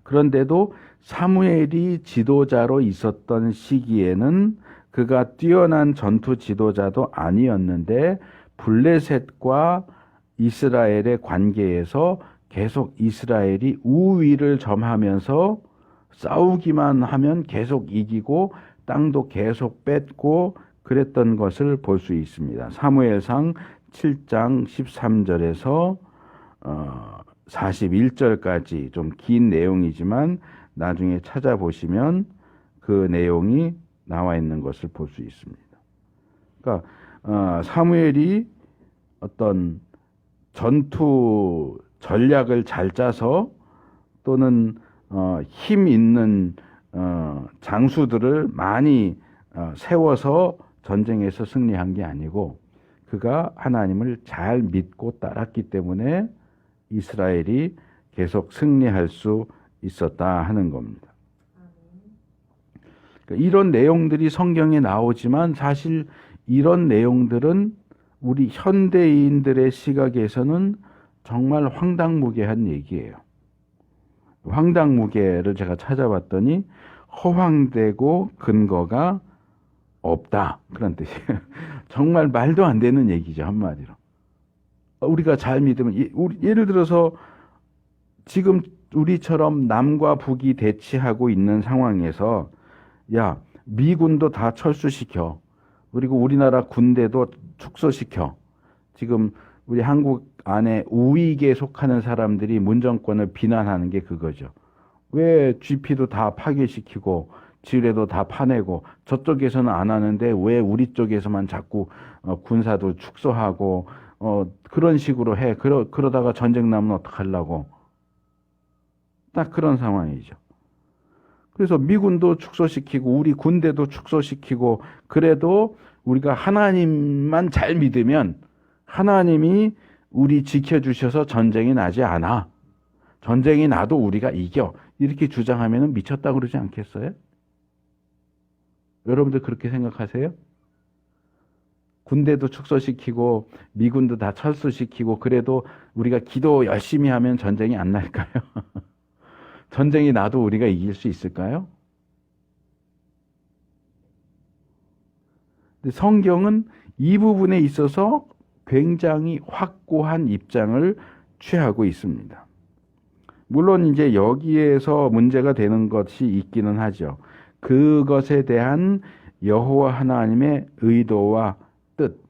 그런데도 사무엘이 지도자로 있었던 시기에는 그가 뛰어난 전투 지도자도 아니었는데 블레셋과 이스라엘의 관계에서 계속 이스라엘이 우위를 점하면서 싸우기만 하면 계속 이기고 땅도 계속 뺏고 그랬던 것을 볼 수 있습니다. 사무엘상 7장 13절에서 41절까지 좀 긴 내용이지만 나중에 찾아보시면 그 내용이 나와 있는 것을 볼 수 있습니다. 그러니까 사무엘이 어떤 전투 전략을 잘 짜서 또는 힘 있는 장수들을 많이 세워서 전쟁에서 승리한 게 아니고 그가 하나님을 잘 믿고 따랐기 때문에 이스라엘이 계속 승리할 수 있었다 하는 겁니다. 그러니까 이런 내용들이 성경에 나오지만 사실 이런 내용들은 우리 현대인들의 시각에서는 정말 황당무계한 얘기예요. 황당무계를 제가 찾아봤더니 허황되고 근거가 없다. 그런 뜻이에요. 정말 말도 안 되는 얘기죠. 한마디로. 우리가 잘 믿으면 예를 들어서 지금 우리처럼 남과 북이 대치하고 있는 상황에서 야 미군도 다 철수시켜. 그리고 우리나라 군대도 축소시켜. 지금 우리 한국 안에 우익에 속하는 사람들이 문정권을 비난하는 게 그거죠. 왜 GP도 다 파괴시키고 지뢰도 다 파내고 저쪽에서는 안 하는데 왜 우리 쪽에서만 자꾸 군사도 축소하고 그런 식으로 해. 그러다가 전쟁 나면 어떡하려고. 딱 그런 상황이죠. 그래서 미군도 축소시키고 우리 군대도 축소시키고 그래도 우리가 하나님만 잘 믿으면 하나님이 우리 지켜주셔서 전쟁이 나지 않아. 전쟁이 나도 우리가 이겨. 이렇게 주장하면 미쳤다 그러지 않겠어요? 여러분들 그렇게 생각하세요? 군대도 축소시키고 미군도 다 철수시키고 그래도 우리가 기도 열심히 하면 전쟁이 안 날까요? 전쟁이 나도 우리가 이길 수 있을까요? 근데 성경은 이 부분에 있어서 굉장히 확고한 입장을 취하고 있습니다. 물론 이제 여기에서 문제가 되는 것이 있기는 하죠. 그것에 대한 여호와 하나님의 의도와 뜻,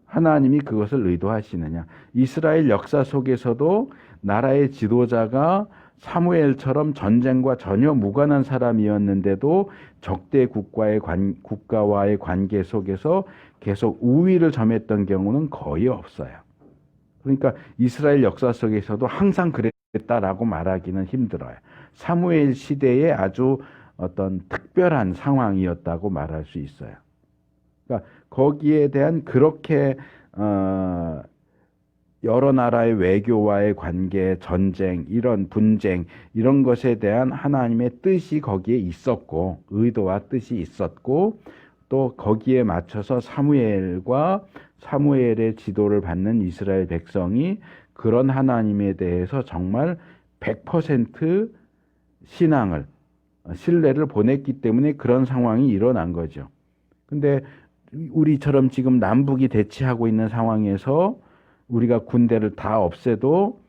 하나님이 그것을 의도하시느냐. 이스라엘 역사 속에서도 나라의 지도자가 사무엘처럼 전쟁과 전혀 무관한 사람이었는데도 적대 국가와의 관계 속에서 계속 우위를 점했던 경우는 거의 없어요. 그러니까 이스라엘 역사 속에서도 항상 그랬다라고 말하기는 힘들어요. 사무엘 시대에 아주 어떤 특별한 상황이었다고 말할 수 있어요. 그러니까 거기에 대한 그렇게 여러 나라의 외교와의 관계, 전쟁, 이런 분쟁, 이런 것에 대한 하나님의 뜻이 거기에 있었고, 의도와 뜻이 있었고, 또 거기에 맞춰서 사무엘의 지도를 받는 이스라엘 백성이 그런 하나님에 대해서 정말 100% 신뢰를 보냈기 때문에 그런 상황이 일어난 거죠. 근데 우리처럼 지금 남북이 대치하고 있는 상황에서 우리가 군대를 다 없애도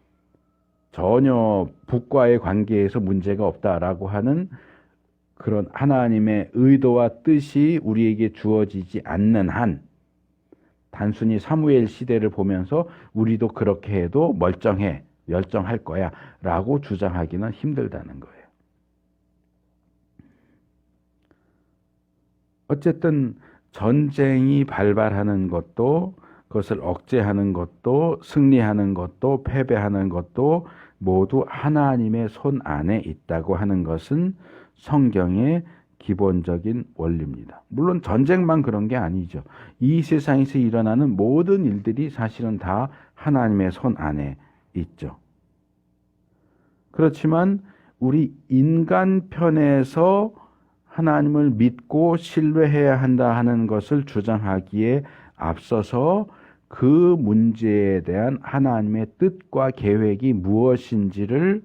전혀 북과의 관계에서 문제가 없다라고 하는 그런 하나님의 의도와 뜻이 우리에게 주어지지 않는 한, 단순히 사무엘 시대를 보면서 우리도 그렇게 해도 멸정할 거야 라고 주장하기는 힘들다는 거예요. 어쨌든 전쟁이 발발하는 것도, 그것을 억제하는 것도, 승리하는 것도, 패배하는 것도 모두 하나님의 손 안에 있다고 하는 것은 성경의 기본적인 원리입니다. 물론 전쟁만 그런 게 아니죠. 이 세상에서 일어나는 모든 일들이 사실은 다 하나님의 손 안에 있죠. 그렇지만 우리 인간 편에서 하나님을 믿고 신뢰해야 한다 하는 것을 주장하기에 앞서서 그 문제에 대한 하나님의 뜻과 계획이 무엇인지를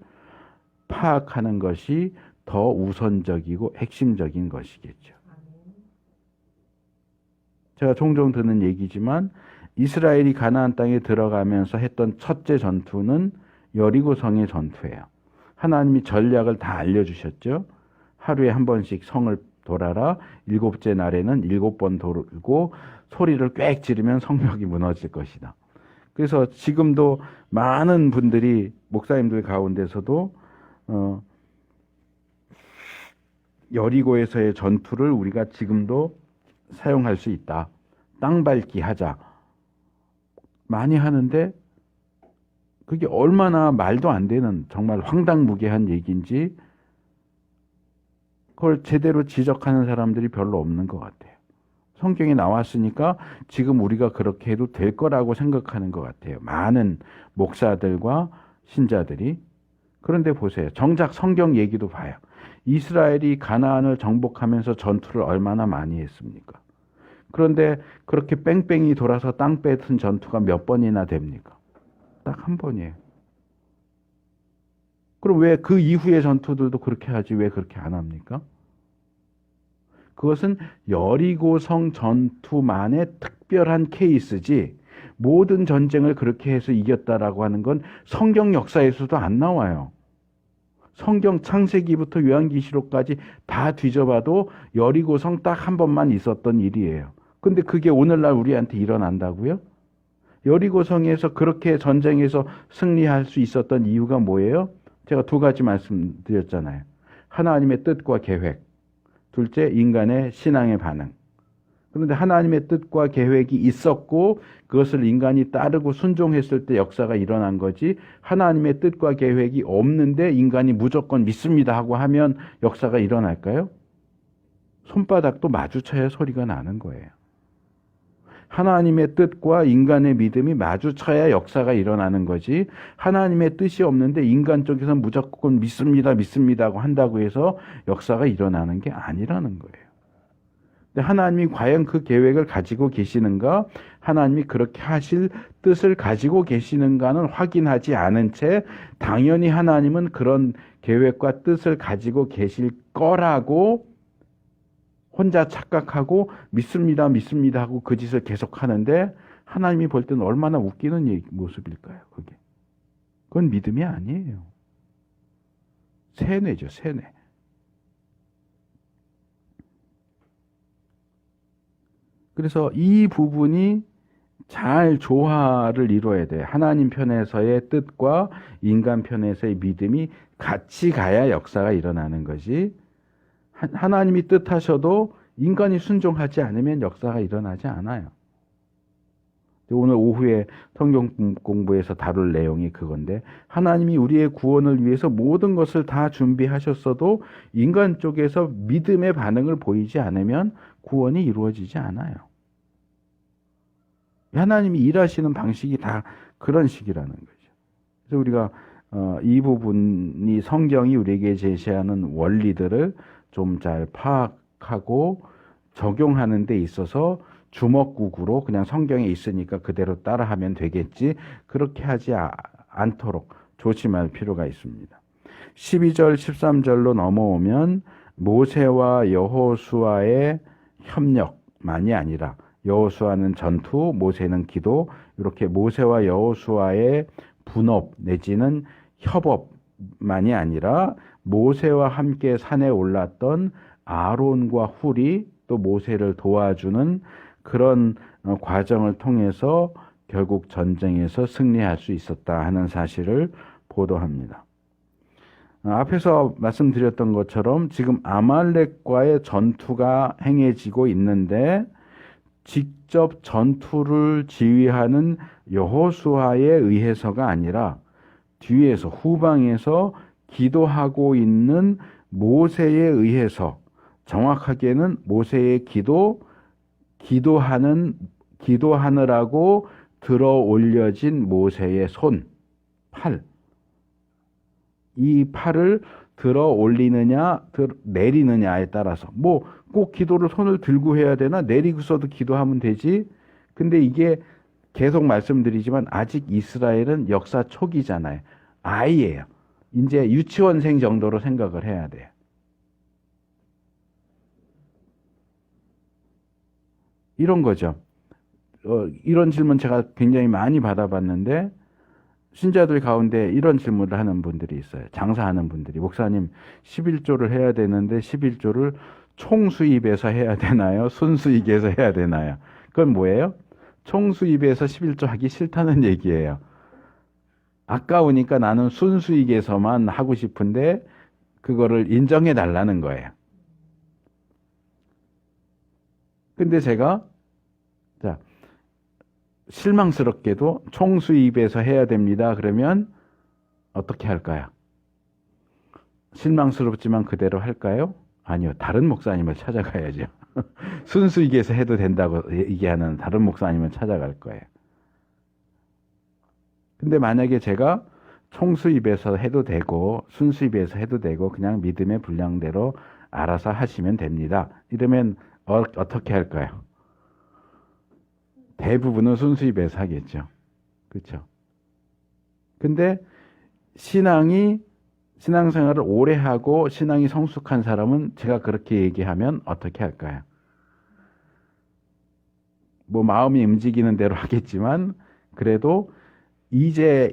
파악하는 것이 더 우선적이고 핵심적인 것이겠죠. 제가 종종 듣는 얘기지만 이스라엘이 가나안 땅에 들어가면서 했던 첫째 전투는 여리고성의 전투예요. 하나님이 전략을 다 알려주셨죠. 하루에 한 번씩 성을 돌아라. 7째 날에는 7번 돌고 소리를 꽥 지르면 성벽이 무너질 것이다. 그래서 지금도 많은 분들이, 목사님들 가운데서도 여리고에서의 전투를 우리가 지금도 사용할 수 있다. 땅밟기 하자. 많이 하는데 그게 얼마나 말도 안 되는 정말 황당무계한 얘기인지 그걸 제대로 지적하는 사람들이 별로 없는 것 같아요. 성경에 나왔으니까 지금 우리가 그렇게 해도 될 거라고 생각하는 것 같아요. 많은 목사들과 신자들이. 그런데 보세요. 정작 성경 얘기도 봐요. 이스라엘이 가나안을 정복하면서 전투를 얼마나 많이 했습니까? 그런데 그렇게 뺑뺑이 돌아서 땅 뺏은 전투가 몇 번이나 됩니까? 딱 한 번이에요. 그럼 왜 그 이후의 전투들도 그렇게 하지 왜 그렇게 안 합니까? 그것은 여리고성 전투만의 특별한 케이스지 모든 전쟁을 그렇게 해서 이겼다라고 하는 건 성경 역사에서도 안 나와요. 성경 창세기부터 요한계시록까지 다 뒤져봐도 여리고성 딱 한 번만 있었던 일이에요. 근데 그게 오늘날 우리한테 일어난다고요? 여리고성에서 그렇게 전쟁에서 승리할 수 있었던 이유가 뭐예요? 제가 두 가지 말씀드렸잖아요. 하나님의 뜻과 계획. 둘째, 인간의 신앙의 반응. 그런데 하나님의 뜻과 계획이 있었고 그것을 인간이 따르고 순종했을 때 역사가 일어난 거지, 하나님의 뜻과 계획이 없는데 인간이 무조건 믿습니다 하고 하면 역사가 일어날까요? 손바닥도 마주쳐야 소리가 나는 거예요. 하나님의 뜻과 인간의 믿음이 마주쳐야 역사가 일어나는 거지, 하나님의 뜻이 없는데 인간 쪽에서 무조건 믿습니다 하고 한다고 해서 역사가 일어나는 게 아니라는 거예요. 근데 하나님이 과연 그 계획을 가지고 계시는가? 하나님이 그렇게 하실 뜻을 가지고 계시는가는 확인하지 않은 채 당연히 하나님은 그런 계획과 뜻을 가지고 계실 거라고 혼자 착각하고 믿습니다, 믿습니다 하고 그 짓을 계속 하는데 하나님이 볼 때는 얼마나 웃기는 모습일까요, 그게? 그건 믿음이 아니에요. 세뇌죠, 세뇌. 그래서 이 부분이 잘 조화를 이루어야 돼. 하나님 편에서의 뜻과 인간 편에서의 믿음이 같이 가야 역사가 일어나는 거지. 하나님이 뜻하셔도 인간이 순종하지 않으면 역사가 일어나지 않아요. 오늘 오후에 성경 공부에서 다룰 내용이 그건데 하나님이 우리의 구원을 위해서 모든 것을 다 준비하셨어도 인간 쪽에서 믿음의 반응을 보이지 않으면 구원이 이루어지지 않아요. 하나님이 일하시는 방식이 다 그런 식이라는 거죠. 그래서 우리가 이 부분이 성경이 우리에게 제시하는 원리들을 좀 잘 파악하고 적용하는 데 있어서 주먹구구로 그냥 성경에 있으니까 그대로 따라하면 되겠지 그렇게 하지 않도록 조심할 필요가 있습니다. 12절 13절로 넘어오면 모세와 여호수아의 협력만이 아니라 여호수아는 전투, 모세는 기도, 이렇게 모세와 여호수아의 분업 내지는 협업만이 아니라 모세와 함께 산에 올랐던 아론과 훌이 또 모세를 도와주는 그런 과정을 통해서 결국 전쟁에서 승리할 수 있었다 하는 사실을 보도합니다. 앞에서 말씀드렸던 것처럼 지금 아말렉과의 전투가 행해지고 있는데 직접 전투를 지휘하는 여호수아에 의해서가 아니라 뒤에서 후방에서 기도하고 있는 모세에 의해서 정확하게는 모세의 기도하느라고 들어 올려진 모세의 손, 팔. 이 팔을 들어 올리느냐, 내리느냐에 따라서 뭐 꼭 기도를 손을 들고 해야 되나 내리고서도 기도하면 되지. 근데 이게 계속 말씀드리지만 아직 이스라엘은 역사 초기잖아요. 아이예요. 이제 유치원생 정도로 생각을 해야 돼요. 이런 거죠. 이런 질문 제가 굉장히 많이 받아봤는데 신자들 가운데 이런 질문을 하는 분들이 있어요. 장사하는 분들이 목사님 11조를 해야 되는데 11조를 총수입에서 해야 되나요? 순수익에서 해야 되나요? 그건 뭐예요? 총수입에서 11조 하기 싫다는 얘기예요. 아까우니까 나는 순수익에서만 하고 싶은데 그거를 인정해 달라는 거예요. 근데 제가 자 실망스럽게도 총수입에서 해야 됩니다. 그러면 어떻게 할까요? 실망스럽지만 그대로 할까요? 아니요. 다른 목사님을 찾아가야죠. 순수익에서 해도 된다고 얘기하는 다른 목사님을 찾아갈 거예요. 근데 만약에 제가 총수입에서 해도 되고 순수입에서 해도 되고 그냥 믿음의 분량대로 알아서 하시면 됩니다. 이러면 어떻게 할까요? 대부분은 순수입에서 하겠죠. 그렇죠? 근데 신앙생활을 오래 하고 신앙이 성숙한 사람은 제가 그렇게 얘기하면 어떻게 할까요? 뭐 마음이 움직이는 대로 하겠지만 그래도 이제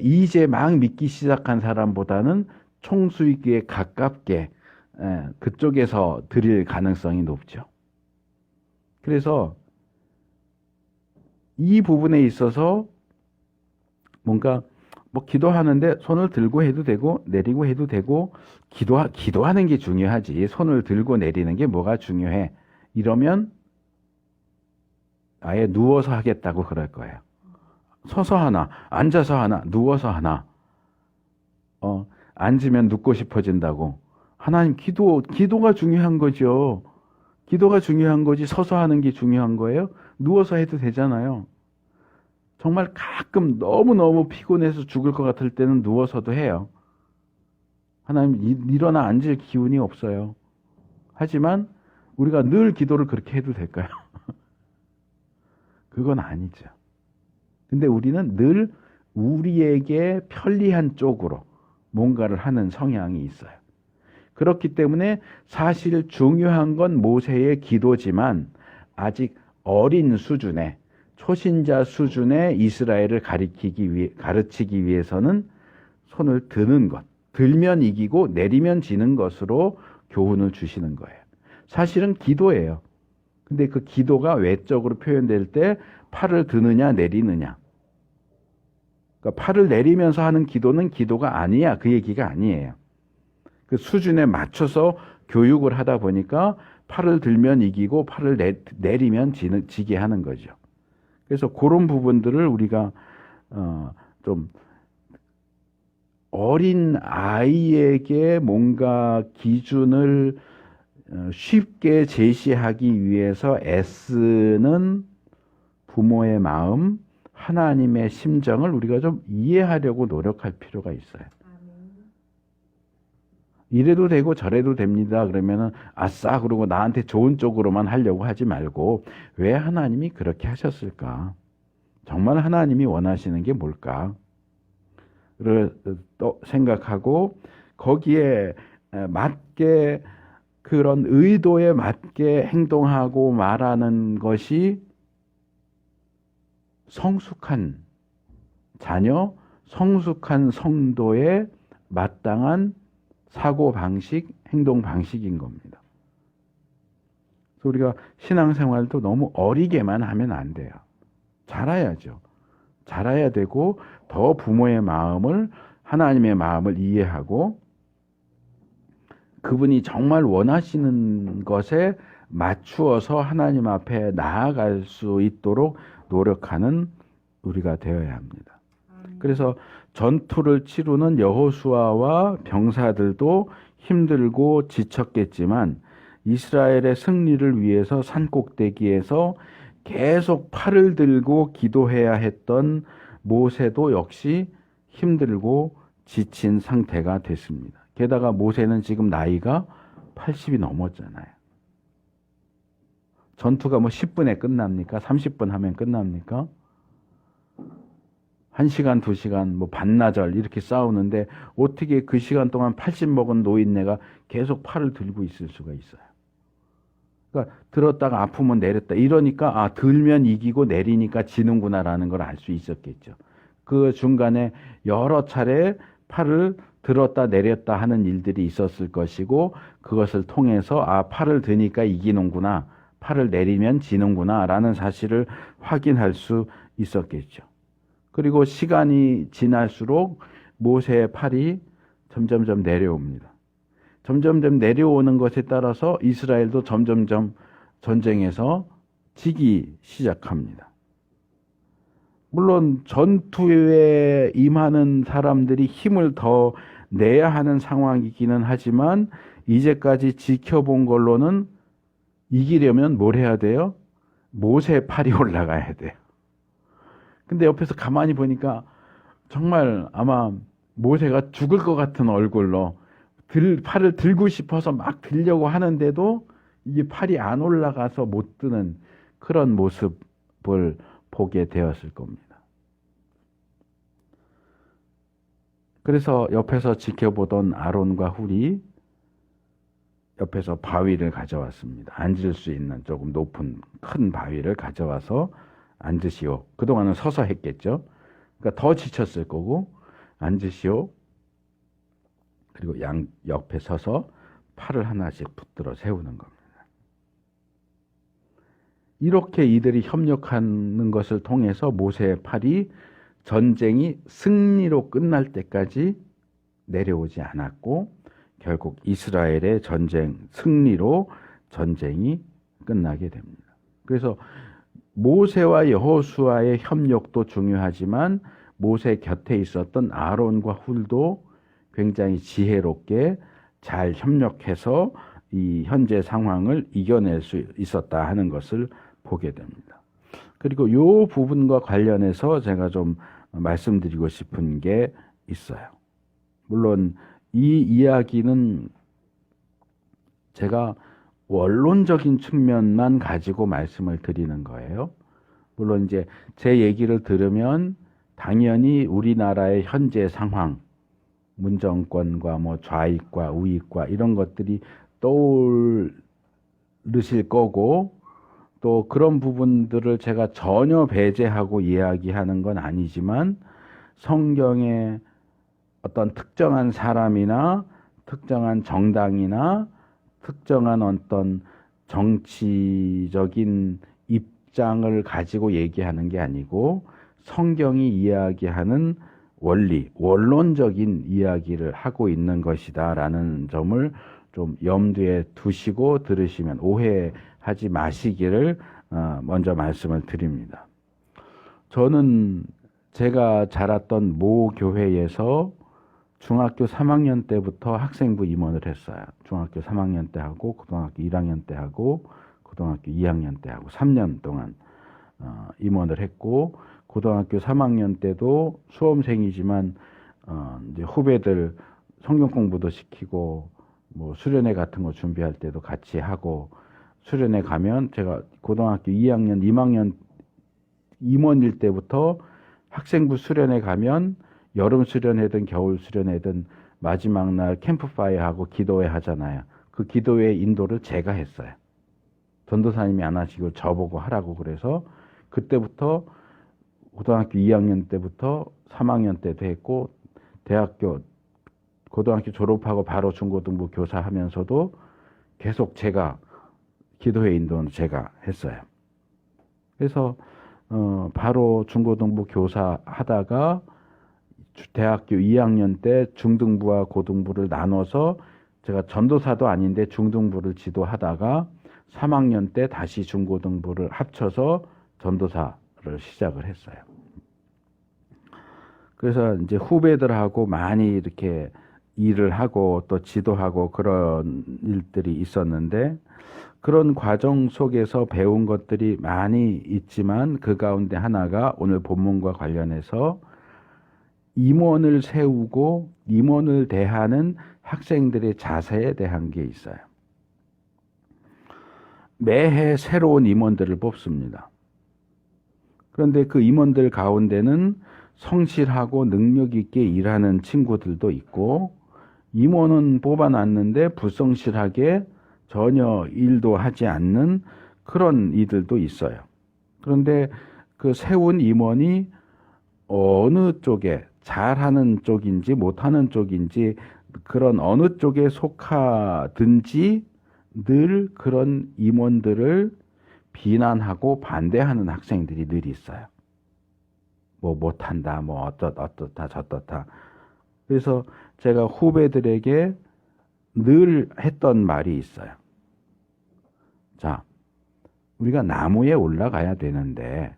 막 믿기 시작한 사람보다는 총수익에 가깝게 그쪽에서 드릴 가능성이 높죠. 그래서 이 부분에 있어서 뭔가 뭐 기도하는데 손을 들고 해도 되고 내리고 해도 되고 기도하는 게 중요하지 손을 들고 내리는 게 뭐가 중요해 이러면 아예 누워서 하겠다고 그럴 거예요. 서서 하나 앉아서 하나 누워서 하나 앉으면 눕고 싶어진다고 하나님 기도가 중요한 거죠. 기도가 중요한 거지 서서 하는 게 중요한 거예요. 누워서 해도 되잖아요. 정말 가끔 너무너무 피곤해서 죽을 것 같을 때는 누워서도 해요. 하나님 일어나 앉을 기운이 없어요. 하지만 우리가 늘 기도를 그렇게 해도 될까요? 그건 아니죠. 근데 우리는 늘 우리에게 편리한 쪽으로 뭔가를 하는 성향이 있어요. 그렇기 때문에 사실 중요한 건 모세의 기도지만 아직 어린 수준의 초신자 수준의 이스라엘을 가르치기 위해서는 손을 드는 것, 들면 이기고 내리면 지는 것으로 교훈을 주시는 거예요. 사실은 기도예요. 근데 그 기도가 외적으로 표현될 때 팔을 드느냐 내리느냐. 그러니까 팔을 내리면서 하는 기도는 기도가 아니야. 그 얘기가 아니에요. 그 수준에 맞춰서 교육을 하다 보니까 팔을 들면 이기고 팔을 내리면 지게 하는 거죠. 그래서 그런 부분들을 우리가 좀 어린 아이에게 뭔가 기준을 쉽게 제시하기 위해서 애쓰는 부모의 마음, 하나님의 심정을 우리가 좀 이해하려고 노력할 필요가 있어요. 이래도 되고 저래도 됩니다. 그러면은 아싸 그러고 나한테 좋은 쪽으로만 하려고 하지 말고 왜 하나님이 그렇게 하셨을까? 정말 하나님이 원하시는 게 뭘까? 를 또 생각하고 거기에 맞게 그런 의도에 맞게 행동하고 말하는 것이 성숙한 자녀, 성숙한 성도의 마땅한 사고방식, 행동방식인 겁니다. 그래서 우리가 신앙생활도 너무 어리게만 하면 안 돼요. 자라야죠. 자라야 되고 더 부모의 마음을, 하나님의 마음을 이해하고 그분이 정말 원하시는 것에 맞추어서 하나님 앞에 나아갈 수 있도록 노력하는 우리가 되어야 합니다. 그래서 전투를 치르는 여호수아와 병사들도 힘들고 지쳤겠지만 이스라엘의 승리를 위해서 산꼭대기에서 계속 팔을 들고 기도해야 했던 모세도 역시 힘들고 지친 상태가 됐습니다. 게다가 모세는 지금 나이가 80이 넘었잖아요. 전투가 뭐 10분에 끝납니까? 30분 하면 끝납니까? 1시간, 2시간, 뭐 반나절 이렇게 싸우는데 어떻게 그 시간 동안 80 먹은 노인네가 계속 팔을 들고 있을 수가 있어요. 그러니까 들었다가 아프면 내렸다. 이러니까 들면 이기고 내리니까 지는구나라는 걸 알 수 있었겠죠. 그 중간에 여러 차례 팔을 들었다 내렸다 하는 일들이 있었을 것이고 그것을 통해서 팔을 드니까 이기는구나. 팔을 내리면 지는구나 라는 사실을 확인할 수 있었겠죠. 그리고 시간이 지날수록 모세의 팔이 점점점 내려옵니다. 점점점 내려오는 것에 따라서 이스라엘도 점점점 전쟁에서 지기 시작합니다. 물론 전투에 임하는 사람들이 힘을 더 내야 하는 상황이기는 하지만 이제까지 지켜본 걸로는 이기려면 뭘 해야 돼요? 모세의 팔이 올라가야 돼요. 근데 옆에서 가만히 보니까 정말 아마 모세가 죽을 것 같은 얼굴로 팔을 들고 싶어서 막 들려고 하는데도 이게 팔이 안 올라가서 못 드는 그런 모습을 보게 되었을 겁니다. 그래서 옆에서 지켜보던 아론과 훌이 옆에서 바위를 가져왔습니다. 앉을 수 있는 조금 높은 큰 바위를 가져와서 앉으시오. 그동안은 서서 했겠죠. 그러니까 더 지쳤을 거고 앉으시오. 그리고 양 옆에 서서 팔을 하나씩 붙들어 세우는 겁니다. 이렇게 이들이 협력하는 것을 통해서 모세의 팔이 전쟁이 승리로 끝날 때까지 내려오지 않았고 결국 이스라엘의 승리로 전쟁이 끝나게 됩니다. 그래서 모세와 여호수아의 협력도 중요하지만 모세 곁에 있었던 아론과 훌도 굉장히 지혜롭게 잘 협력해서 이 현재 상황을 이겨낼 수 있었다 하는 것을 보게 됩니다. 그리고 이 부분과 관련해서 제가 좀 말씀드리고 싶은 게 있어요. 물론 이 이야기는 제가 원론적인 측면만 가지고 말씀을 드리는 거예요. 물론 이제 제 얘기를 들으면 당연히 우리나라의 현재 상황, 문정권과 뭐 좌익과 우익과 이런 것들이 떠오르실 거고, 또 그런 부분들을 제가 전혀 배제하고 이야기하는 건 아니지만 성경의 어떤 특정한 사람이나 특정한 정당이나 특정한 어떤 정치적인 입장을 가지고 얘기하는 게 아니고 성경이 이야기하는 원리, 원론적인 이야기를 하고 있는 것이다라는 점을 좀 염두에 두시고 들으시면 오해하지 마시기를 먼저 말씀을 드립니다. 저는 제가 자랐던 모 교회에서 중학교 3학년 때부터 학생부 임원을 했어요. 중학교 3학년 때 하고 고등학교 1학년 때 하고 고등학교 2학년 때 하고 3년 동안 임원을 했고, 고등학교 3학년 때도 수험생이지만 이제 후배들 성경 공부도 시키고 뭐 수련회 같은 거 준비할 때도 같이 하고, 수련회 가면 제가 고등학교 2학년, 2학년 임원일 때부터 학생부 수련회 가면 여름 수련회든 겨울 수련회든 마지막 날 캠프파이어 하고 기도회 하잖아요. 그 기도회 인도를 제가 했어요. 전도사님이 안 하시고 저보고 하라고 그래서 그때부터 고등학교 2학년 때부터 3학년 때도 했고, 고등학교 졸업하고 바로 중고등부 교사 하면서도 계속 제가 기도회 인도는 제가 했어요. 그래서 바로 중고등부 교사 하다가 대학교 2학년 때 중등부와 고등부를 나눠서 제가 전도사도 아닌데 중등부를 지도하다가 3학년 때 다시 중고등부를 합쳐서 전도사를 시작을 했어요. 그래서 이제 후배들하고 많이 이렇게 일을 하고 또 지도하고 그런 일들이 있었는데, 그런 과정 속에서 배운 것들이 많이 있지만 그 가운데 하나가 오늘 본문과 관련해서 임원을 세우고 임원을 대하는 학생들의 자세에 대한 게 있어요. 매해 새로운 임원들을 뽑습니다. 그런데 그 임원들 가운데는 성실하고 능력 있게 일하는 친구들도 있고, 임원은 뽑아놨는데 불성실하게 전혀 일도 하지 않는 그런 이들도 있어요. 그런데 그 세운 임원이 어느 쪽에 잘하는 쪽인지 못하는 쪽인지 그런 어느 쪽에 속하든지 늘 그런 임원들을 비난하고 반대하는 학생들이 늘 있어요. 뭐 못한다, 뭐 어떻다 저떻다. 그래서 제가 후배들에게 늘 했던 말이 있어요. 자, 우리가 나무에 올라가야 되는데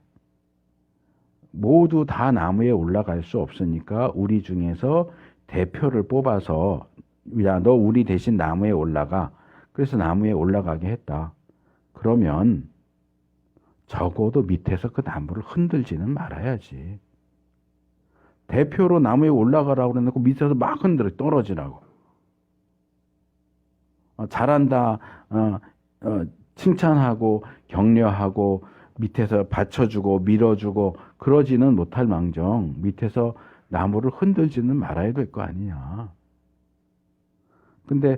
모두 다 나무에 올라갈 수 없으니까 우리 중에서 대표를 뽑아서 야, 너 우리 대신 나무에 올라가. 그래서 나무에 올라가게 했다. 그러면 적어도 밑에서 그 나무를 흔들지는 말아야지. 대표로 나무에 올라가라고 그래놓고 밑에서 막 흔들어 떨어지라고. 잘한다 칭찬하고 격려하고 밑에서 받쳐주고 밀어주고 그러지는 못할 망정 밑에서 나무를 흔들지는 말아야 될 거 아니냐. 근데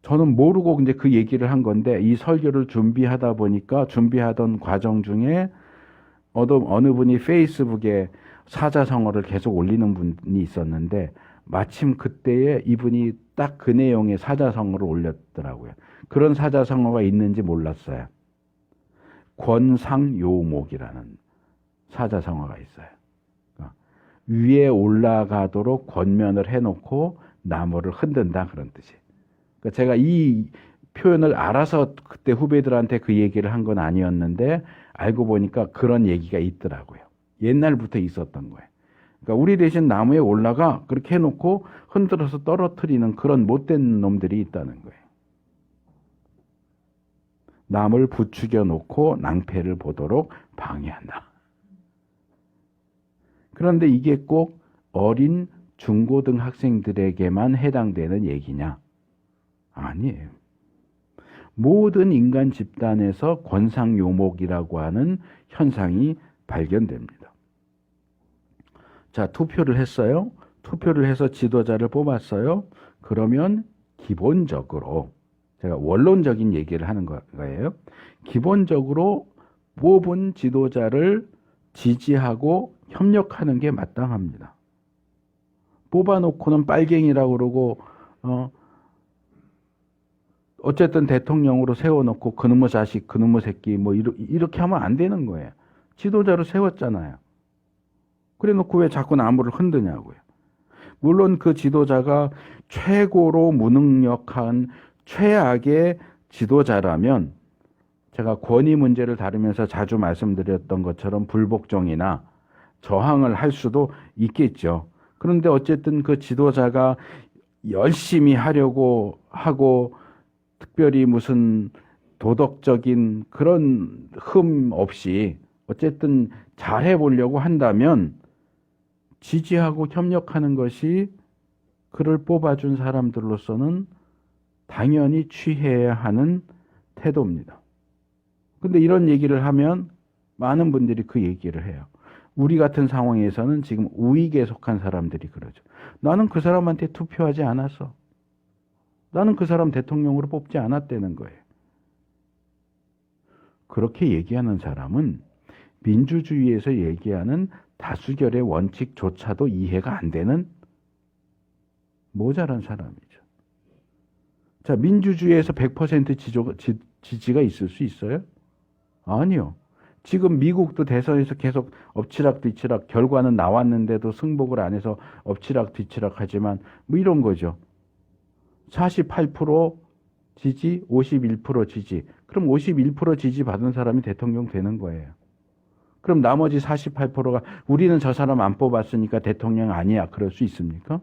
저는 모르고 이제 그 얘기를 한 건데, 이 설교를 준비하다 보니까 준비하던 과정 중에 어느 분이 페이스북에 사자성어를 계속 올리는 분이 있었는데, 마침 그때에 이분이 딱 그 내용의 사자성어를 올렸더라고요. 그런 사자성어가 있는지 몰랐어요. 권상요목이라는 사자성어가 있어요. 위에 올라가도록 권면을 해놓고 나무를 흔든다, 그런 뜻이에요. 그러니까 제가 이 표현을 알아서 그때 후배들한테 그 얘기를 한 건 아니었는데 알고 보니까 그런 얘기가 있더라고요. 옛날부터 있었던 거예요. 그러니까 우리 대신 나무에 올라가 그렇게 해놓고 흔들어서 떨어뜨리는 그런 못된 놈들이 있다는 거예요. 남을 부추겨 놓고 낭패를 보도록 방해한다. 그런데 이게 꼭 어린 중고등 학생들에게만 해당되는 얘기냐? 아니에요. 모든 인간 집단에서 권상요목이라고 하는 현상이 발견됩니다. 자, 투표를 했어요. 투표를 해서 지도자를 뽑았어요. 그러면 기본적으로 제가 원론적인 얘기를 하는 거예요. 기본적으로 뽑은 지도자를 지지하고 협력하는 게 마땅합니다. 뽑아놓고는 빨갱이라고 그러고 어쨌든 대통령으로 세워놓고 그놈의 자식, 그놈의 새끼 뭐 이렇게 하면 안 되는 거예요. 지도자로 세웠잖아요. 그래놓고 왜 자꾸 나무를 흔드냐고요. 물론 그 지도자가 최고로 무능력한 최악의 지도자라면 제가 권위 문제를 다루면서 자주 말씀드렸던 것처럼 불복종이나 저항을 할 수도 있겠죠. 그런데 어쨌든 그 지도자가 열심히 하려고 하고 특별히 무슨 도덕적인 그런 흠 없이 어쨌든 잘해보려고 한다면 지지하고 협력하는 것이 그를 뽑아준 사람들로서는 당연히 취해야 하는 태도입니다. 근데 이런 얘기를 하면 많은 분들이 그 얘기를 해요. 우리 같은 상황에서는 지금 우익에 속한 사람들이 그러죠. 나는 그 사람한테 투표하지 않았어. 나는 그 사람 대통령으로 뽑지 않았다는 거예요. 그렇게 얘기하는 사람은 민주주의에서 얘기하는 다수결의 원칙조차도 이해가 안 되는 모자란 사람이죠. 자, 민주주의에서 100% 지지가 있을 수 있어요? 아니요. 지금 미국도 대선에서 계속 엎치락뒤치락 결과는 나왔는데도 승복을 안 해서 엎치락뒤치락 하지만 뭐 이런 거죠. 48% 지지, 51% 지지. 그럼 51% 지지 받은 사람이 대통령 되는 거예요. 그럼 나머지 48%가 우리는 저 사람 안 뽑았으니까 대통령 아니야. 그럴 수 있습니까?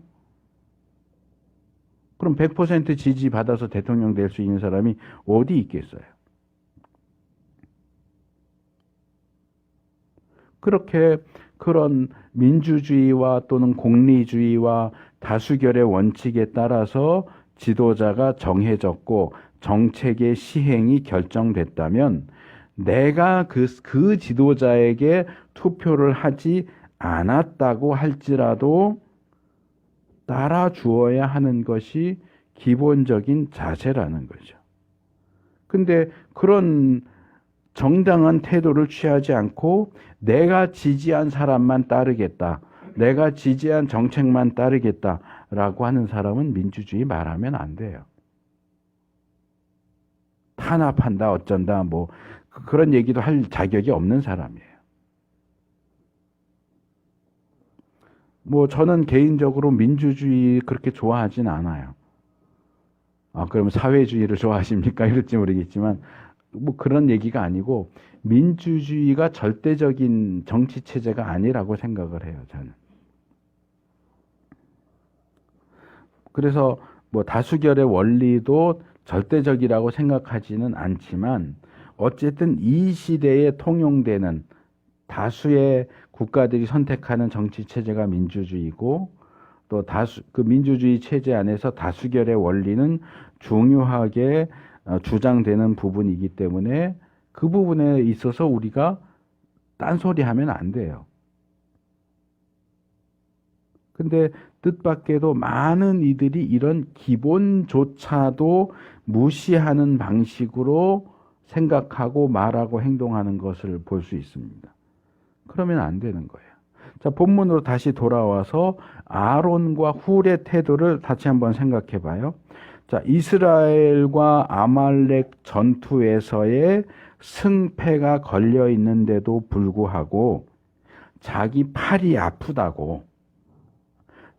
그럼 100% 지지 받아서 대통령 될 수 있는 사람이 어디 있겠어요? 그렇게 그런 민주주의와 또는 공리주의와 다수결의 원칙에 따라서 지도자가 정해졌고 정책의 시행이 결정됐다면 내가 그 지도자에게 투표를 하지 않았다고 할지라도 따라 주어야 하는 것이 기본적인 자세라는 거죠. 근데 그런 정당한 태도를 취하지 않고 내가 지지한 사람만 따르겠다. 내가 지지한 정책만 따르겠다라고 하는 사람은 민주주의 말하면 안 돼요. 탄압한다 어쩐다 뭐 그런 얘기도 할 자격이 없는 사람이에요. 뭐 저는 개인적으로 민주주의 그렇게 좋아하진 않아요. 그럼 사회주의를 좋아하십니까? 이럴지 모르겠지만 뭐 그런 얘기가 아니고 민주주의가 절대적인 정치 체제가 아니라고 생각을 해요, 저는. 그래서 뭐 다수결의 원리도 절대적이라고 생각하지는 않지만 어쨌든 이 시대에 통용되는 다수의 국가들이 선택하는 정치 체제가 민주주의고 또 그 민주주의 체제 안에서 다수결의 원리는 중요하게 주장되는 부분이기 때문에 그 부분에 있어서 우리가 딴소리 하면 안 돼요. 근데 뜻밖에도 많은 이들이 이런 기본조차도 무시하는 방식으로 생각하고 말하고 행동하는 것을 볼 수 있습니다. 그러면 안 되는 거예요. 자, 본문으로 다시 돌아와서 아론과 훌의 태도를 다시 한번 생각해 봐요. 자, 이스라엘과 아말렉 전투에서의 승패가 걸려 있는데도 불구하고 자기 팔이 아프다고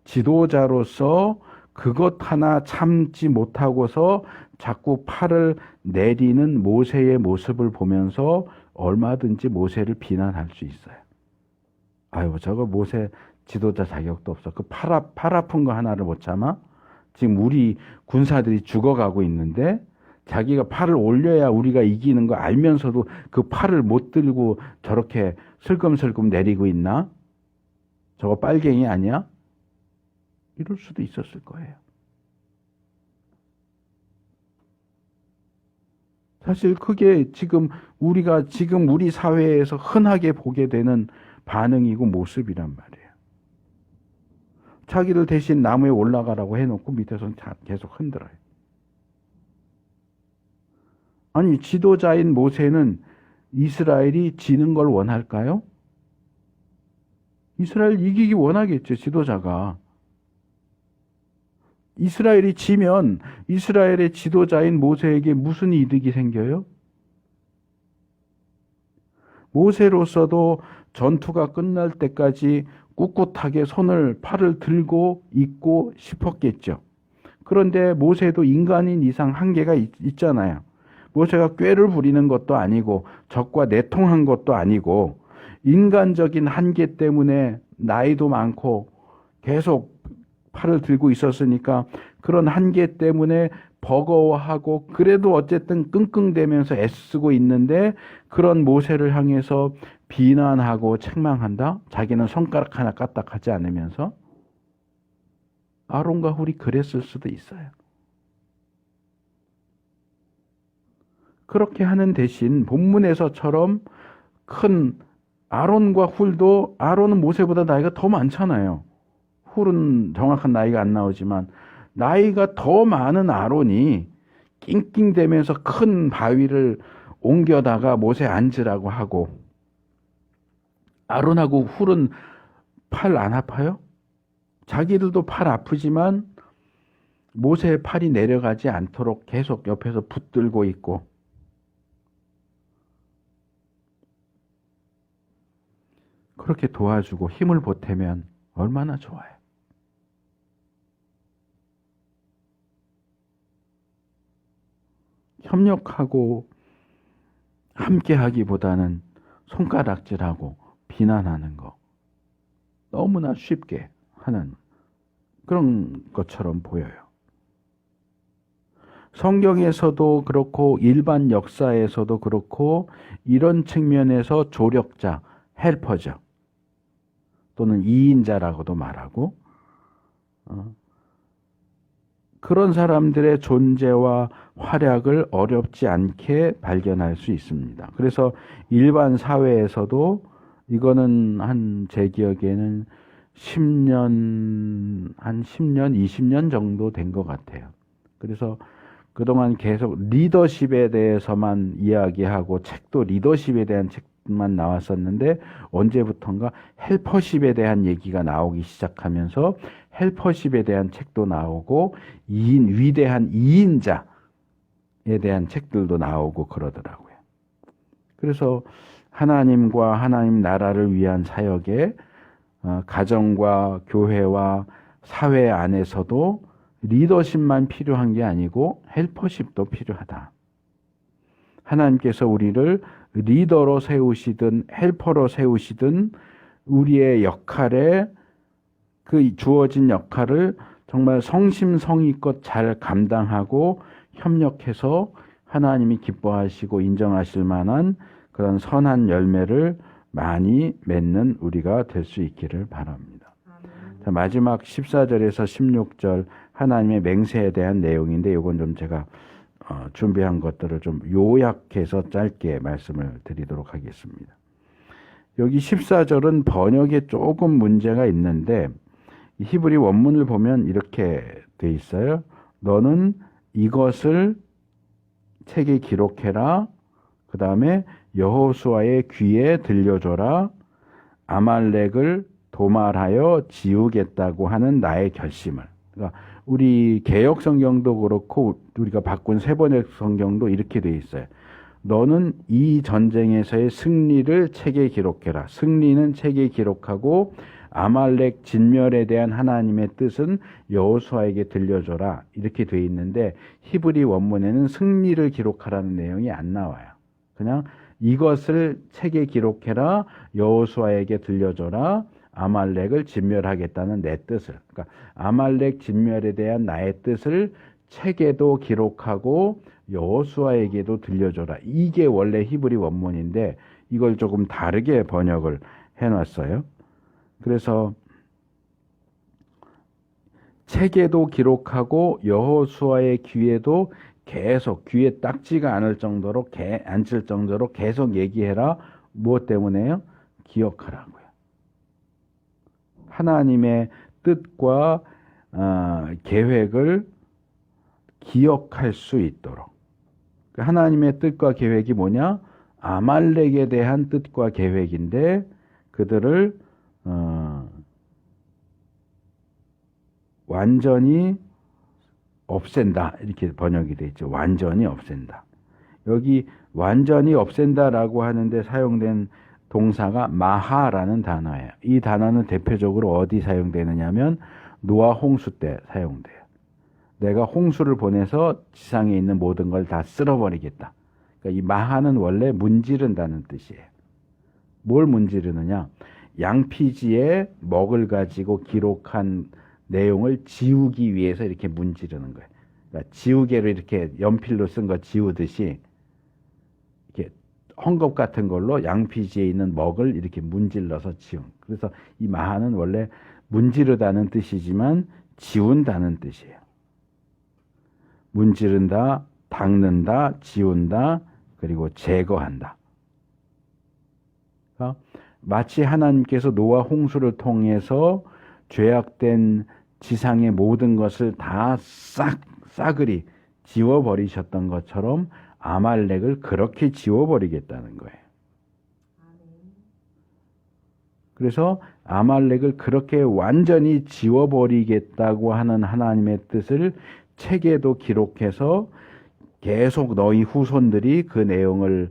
지도자로서 그것 하나 참지 못하고서 자꾸 팔을 내리는 모세의 모습을 보면서 얼마든지 모세를 비난할 수 있어요. 아유, 저거 모세 지도자 자격도 없어. 그 팔 아픈 거 하나를 못 참아? 지금 우리 군사들이 죽어가고 있는데 자기가 팔을 올려야 우리가 이기는 거 알면서도 그 팔을 못 들고 저렇게 슬금슬금 내리고 있나? 저거 빨갱이 아니야? 이럴 수도 있었을 거예요. 사실 그게 우리가 지금 우리 사회에서 흔하게 보게 되는 반응이고 모습이란 말이에요. 자기를 대신 나무에 올라가라고 해놓고 밑에서는 계속 흔들어요. 아니, 지도자인 모세는 이스라엘이 지는 걸 원할까요? 이스라엘 이기기 원하겠죠, 지도자가. 이스라엘이 지면 이스라엘의 지도자인 모세에게 무슨 이득이 생겨요? 모세로서도 전투가 끝날 때까지 꿋꿋하게 팔을 들고 있고 싶었겠죠. 그런데 모세도 인간인 이상 한계가 있잖아요. 모세가 꾀를 부리는 것도 아니고 적과 내통한 것도 아니고 인간적인 한계 때문에 나이도 많고 계속 팔을 들고 있었으니까 그런 한계 때문에 버거워하고 그래도 어쨌든 끙끙대면서 애쓰고 있는데 그런 모세를 향해서 비난하고 책망한다? 자기는 손가락 하나 까딱하지 않으면서 아론과 훌이 그랬을 수도 있어요. 그렇게 하는 대신 본문에서처럼 큰 아론과 훌도 아론은 모세보다 나이가 더 많잖아요. 훌은 정확한 나이가 안 나오지만 나이가 더 많은 아론이 낑낑대면서 큰 바위를 옮겨다가 모세 앉으라고 하고 아론하고 훌은 팔 안 아파요? 자기들도 팔 아프지만 모세의 팔이 내려가지 않도록 계속 옆에서 붙들고 있고 그렇게 도와주고 힘을 보태면 얼마나 좋아요. 협력하고 함께하기보다는 손가락질하고 비난하는 거 너무나 쉽게 하는 그런 것처럼 보여요. 성경에서도 그렇고 일반 역사에서도 그렇고 이런 측면에서 조력자, 헬퍼죠. 또는 이인자라고도 말하고 그런 사람들의 존재와 활약을 어렵지 않게 발견할 수 있습니다. 그래서 일반 사회에서도 이거는 제 기억에는 10년, 20년 정도 된 것 같아요. 그래서 그동안 계속 리더십에 대해서만 이야기하고 책도 리더십에 대한 책만 나왔었는데 언제부턴가 헬퍼십에 대한 얘기가 나오기 시작하면서 헬퍼십에 대한 책도 나오고 위대한 이인자에 대한 책들도 나오고 그러더라고요. 그래서 하나님과 하나님 나라를 위한 사역에 가정과 교회와 사회 안에서도 리더십만 필요한 게 아니고 헬퍼십도 필요하다. 하나님께서 우리를 리더로 세우시든 헬퍼로 세우시든 우리의 역할에 그 주어진 역할을 정말 성심성의껏 잘 감당하고 협력해서 하나님이 기뻐하시고 인정하실 만한 그런 선한 열매를 많이 맺는 우리가 될 수 있기를 바랍니다. 자, 마지막 14절에서 16절 하나님의 맹세에 대한 내용인데 이건 좀 제가 준비한 것들을 좀 요약해서 짧게 말씀을 드리도록 하겠습니다. 여기 14절은 번역에 조금 문제가 있는데 히브리 원문을 보면 이렇게 돼 있어요. 너는 이것을 책에 기록해라. 그 다음에 여호수아의 귀에 들려줘라. 아말렉을 도말하여 지우겠다고 하는 나의 결심을. 그러니까 우리 개역 성경도 그렇고 우리가 바꾼 세번역 성경도 이렇게 돼 있어요. 너는 이 전쟁에서의 승리를 책에 기록해라. 승리는 책에 기록하고 아말렉 진멸에 대한 하나님의 뜻은 여호수아에게 들려줘라. 이렇게 돼 있는데 히브리 원문에는 승리를 기록하라는 내용이 안 나와요. 그냥 이것을 책에 기록해라. 여호수아에게 들려줘라. 아말렉을 진멸하겠다는 내 뜻을. 그러니까 아말렉 진멸에 대한 나의 뜻을 책에도 기록하고 여호수아에게도 들려줘라. 이게 원래 히브리 원문인데 이걸 조금 다르게 번역을 해놨어요. 그래서 책에도 기록하고 여호수아의 귀에도 계속 귀에 딱지가 않을 정도로 앉을 정도로 계속 얘기해라. 무엇 때문에요? 기억하라고요. 하나님의 뜻과 계획을 기억할 수 있도록. 하나님의 뜻과 계획이 뭐냐? 아말렉에 대한 뜻과 계획인데 그들을 완전히 없앤다. 이렇게 번역이 되어 있죠. 완전히 없앤다. 여기 완전히 없앤다라고 하는데 사용된 동사가 마하라는 단어예요. 이 단어는 대표적으로 어디 사용되느냐면 노아 홍수 때 사용돼요. 내가 홍수를 보내서 지상에 있는 모든 걸 다 쓸어버리겠다. 그러니까 이 마하는 원래 문지른다는 뜻이에요. 뭘 문지르느냐? 양피지에 먹을 가지고 기록한 내용을 지우기 위해서 이렇게 문지르는 거예요. 그러니까 지우개로 이렇게 연필로 쓴 거 지우듯이 이렇게 헝겊 같은 걸로 양피지에 있는 먹을 이렇게 문질러서 지운. 그래서 이 마하는 원래 문지르다는 뜻이지만 지운다는 뜻이에요. 문지른다, 닦는다, 지운다, 그리고 제거한다. 그러니까 마치 하나님께서 노아 홍수를 통해서 죄악된 지상의 모든 것을 다 싸그리 지워버리셨던 것처럼 아말렉을 그렇게 지워버리겠다는 거예요. 그래서 아말렉을 그렇게 완전히 지워버리겠다고 하는 하나님의 뜻을 책에도 기록해서 계속 너희 후손들이 그 내용을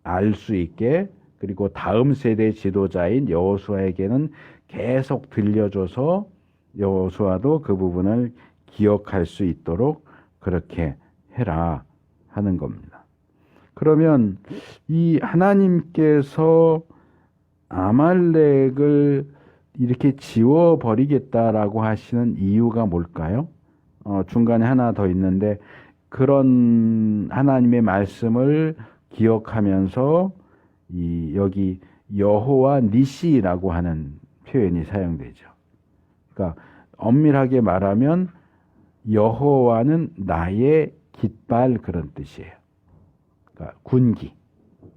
알 수 있게, 그리고 다음 세대 지도자인 여호수아에게는 계속 들려줘서 여호수아도 그 부분을 기억할 수 있도록 그렇게 해라 하는 겁니다. 그러면 이 하나님께서 아말렉을 이렇게 지워버리겠다라고 하시는 이유가 뭘까요? 중간에 하나 더 있는데, 그런 하나님의 말씀을 기억하면서 여기 여호와 니시라고 하는 표현이 사용되죠. 그러니까 엄밀하게 말하면 여호와는 나의 깃발, 그런 뜻이에요. 그러니까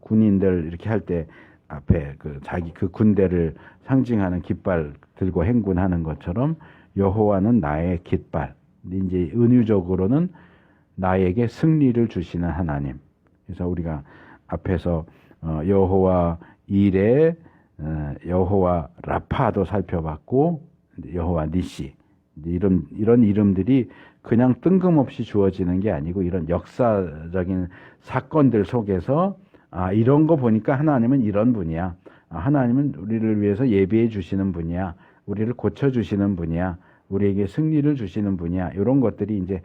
군인들 이렇게 할 때 앞에 자기 군대를 상징하는 깃발 들고 행군하는 것처럼 여호와는 나의 깃발. 이제 은유적으로는 나에게 승리를 주시는 하나님. 그래서 우리가 앞에서 여호와 이레, 여호와 라파도 살펴봤고, 여호와 니시, 이런 이름들이 그냥 뜬금없이 주어지는 게 아니고 이런 역사적인 사건들 속에서 이런 거 보니까 하나님은 이런 분이야. 하나님은 우리를 위해서 예비해 주시는 분이야. 우리를 고쳐 주시는 분이야. 우리에게 승리를 주시는 분이야. 이런 것들이 이제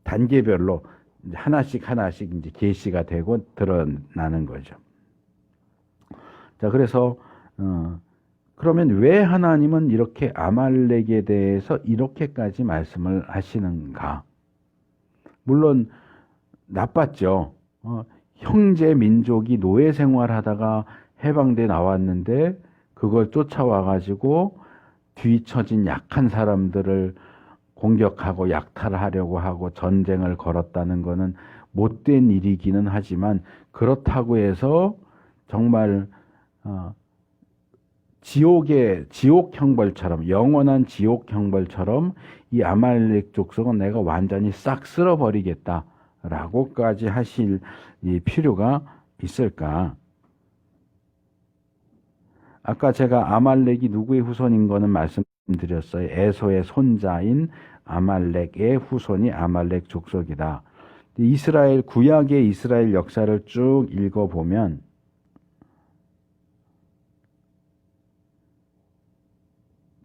단계별로 하나씩 이제 계시가 되고 드러나는 거죠. 자, 그래서 그러면 왜 하나님은 이렇게 아말렉에 대해서 이렇게까지 말씀을 하시는가? 물론 나빴죠. 형제 민족이 노예 생활하다가 해방돼 나왔는데 그걸 쫓아와 가지고 뒤처진 약한 사람들을 공격하고 약탈하려고 하고 전쟁을 걸었다는 것은 못된 일이기는 하지만, 그렇다고 해서 정말 지옥 형벌처럼, 영원한 지옥 형벌처럼 이 아말렉 족속은 내가 완전히 싹 쓸어버리겠다라고까지 하실 이 필요가 있을까? 아까 제가 아말렉이 누구의 후손인 거는 말씀드렸어요. 에서의 손자인 아말렉의 후손이 아말렉 족속이다. 이스라엘, 구약의 이스라엘 역사를 쭉 읽어보면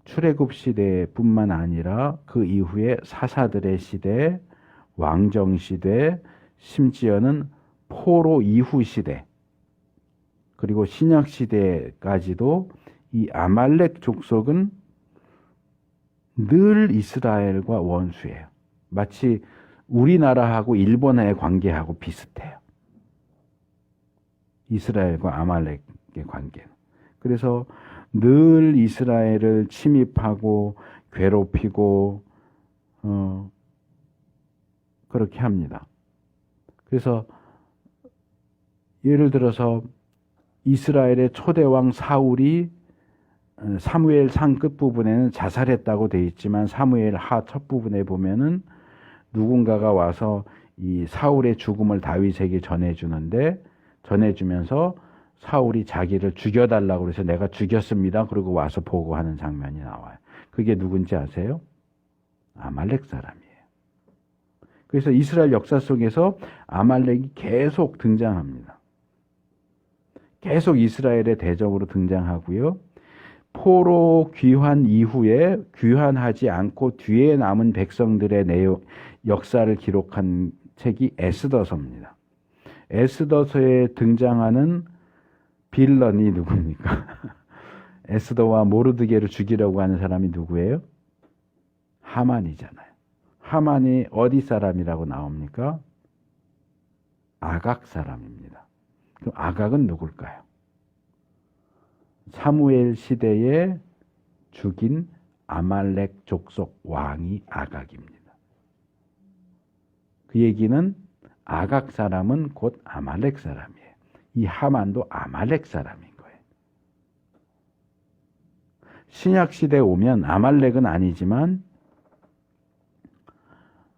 출애굽 시대뿐만 아니라 그 이후에 사사들의 시대, 왕정 시대, 심지어는 포로 이후 시대, 그리고 신약 시대까지도 이 아말렉 족속은 늘 이스라엘과 원수예요. 마치 우리나라하고 일본의 관계하고 비슷해요. 이스라엘과 아말렉의 관계는. 그래서 늘 이스라엘을 침입하고 괴롭히고 그렇게 합니다. 그래서 예를 들어서 이스라엘의 초대왕 사울이 사무엘 상 끝부분에는 자살했다고 되어 있지만 사무엘 하 첫 부분에 보면은 누군가가 와서 이 사울의 죽음을 다윗에게 전해주면서 사울이 자기를 죽여달라고 그래서 내가 죽였습니다. 그러고 와서 보고하는 장면이 나와요. 그게 누군지 아세요? 아말렉 사람이에요. 그래서 이스라엘 역사 속에서 아말렉이 계속 등장합니다. 계속 이스라엘의 대적으로 등장하고요. 포로 귀환 이후에 귀환하지 않고 뒤에 남은 백성들의 역사를 기록한 책이 에스더서입니다. 에스더서에 등장하는 빌런이 누굽니까? 에스더와 모르드게를 죽이려고 하는 사람이 누구예요? 하만이잖아요. 하만이 어디 사람이라고 나옵니까? 아각 사람입니다. 그럼 아각은 누굴까요? 사무엘 시대에 죽인 아말렉 족속 왕이 아각입니다. 그 얘기는 아각 사람은 곧 아말렉 사람이에요. 이 하만도 아말렉 사람인 거예요. 신약 시대에 오면 아말렉은 아니지만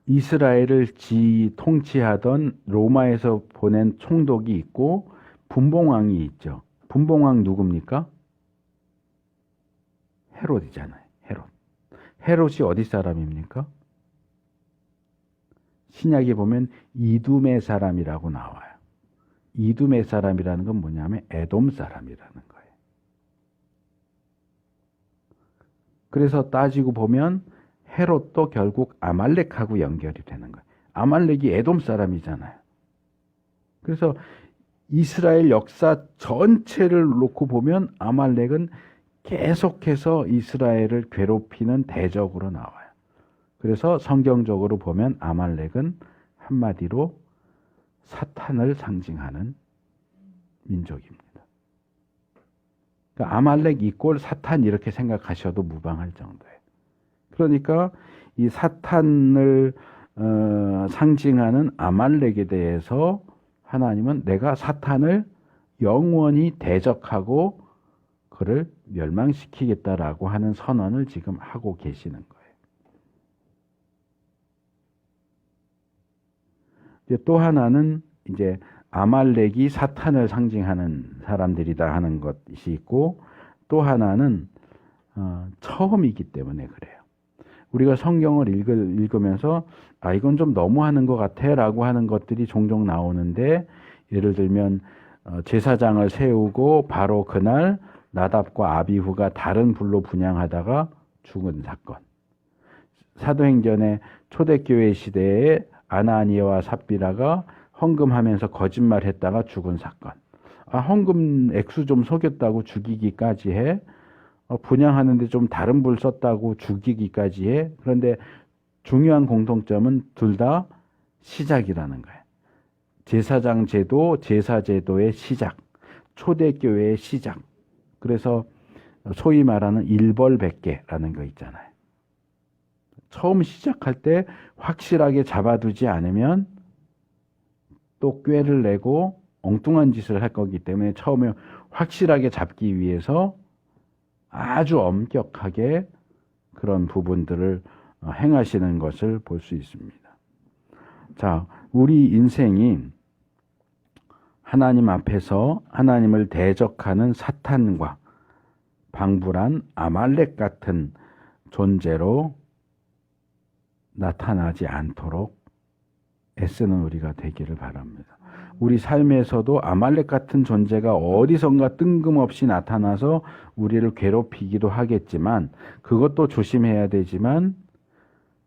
이스라엘을 통치하던 로마에서 보낸 총독이 있고 분봉왕이 있죠. 분봉왕 누굽니까? 헤롯이잖아요. 헤롯. 헤롯이 어디 사람입니까? 신약에 보면 이두메 사람이라고 나와요. 이두메 사람이라는 건 뭐냐면 에돔 사람이라는 거예요. 그래서 따지고 보면 헤롯도 결국 아말렉하고 연결이 되는 거예요. 아말렉이 에돔 사람이잖아요. 그래서 이스라엘 역사 전체를 놓고 보면 아말렉은 계속해서 이스라엘을 괴롭히는 대적으로 나와요. 그래서 성경적으로 보면 아말렉은 한마디로 사탄을 상징하는 민족입니다. 그러니까 아말렉 이꼴 사탄 이렇게 생각하셔도 무방할 정도예요. 그러니까 이 사탄을 상징하는 아말렉에 대해서 하나님은 내가 사탄을 영원히 대적하고 그를 멸망시키겠다라고 하는 선언을 지금 하고 계시는 거예요. 이제 또 하나는 이제 아말렉이 사탄을 상징하는 사람들이다 하는 것이 있고 또 하나는 처음이기 때문에 그래요. 우리가 성경을 읽으면서 이건 좀 너무하는 것 같아 라고 하는 것들이 종종 나오는데 예를 들면 제사장을 세우고 바로 그날 나답과 아비후가 다른 불로 분향하다가 죽은 사건. 사도행전의 초대교회 시대에 아나니아와 삽비라가 헌금하면서 거짓말했다가 죽은 사건. 헌금 액수 좀 속였다고 죽이기까지 해. 분향하는데 좀 다른 불 썼다고 죽이기까지 해. 그런데 중요한 공통점은 둘 다 시작이라는 거예요. 제사장 제도, 제사 제도의 시작, 초대교회의 시작. 그래서 소위 말하는 일벌백계라는 거 있잖아요. 처음 시작할 때 확실하게 잡아두지 않으면 또 꾀를 내고 엉뚱한 짓을 할 거기 때문에 처음에 확실하게 잡기 위해서 아주 엄격하게 그런 부분들을 행하시는 것을 볼 수 있습니다. 자, 우리 인생이 하나님 앞에서 하나님을 대적하는 사탄과 방불한 아말렉 같은 존재로 나타나지 않도록 애쓰는 우리가 되기를 바랍니다. 우리 삶에서도 아말렉 같은 존재가 어디선가 뜬금없이 나타나서 우리를 괴롭히기도 하겠지만 그것도 조심해야 되지만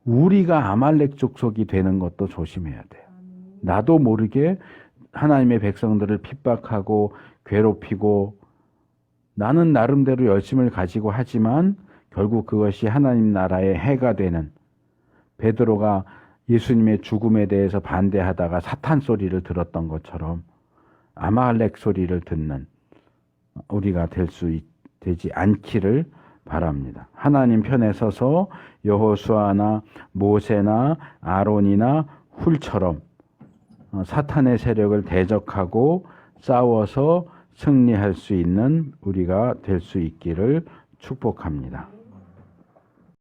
우리가 아말렉 족속이 되는 것도 조심해야 돼요. 나도 모르게 하나님의 백성들을 핍박하고 괴롭히고 나는 나름대로 열심을 가지고 하지만 결국 그것이 하나님 나라의 해가 되는 베드로가 예수님의 죽음에 대해서 반대하다가 사탄 소리를 들었던 것처럼 아말렉 소리를 듣는 우리가 되지 않기를 바랍니다. 하나님 편에 서서 여호수아나 모세나 아론이나 훌처럼 사탄의 세력을 대적하고 싸워서 승리할 수 있는 우리가 될 수 있기를 축복합니다.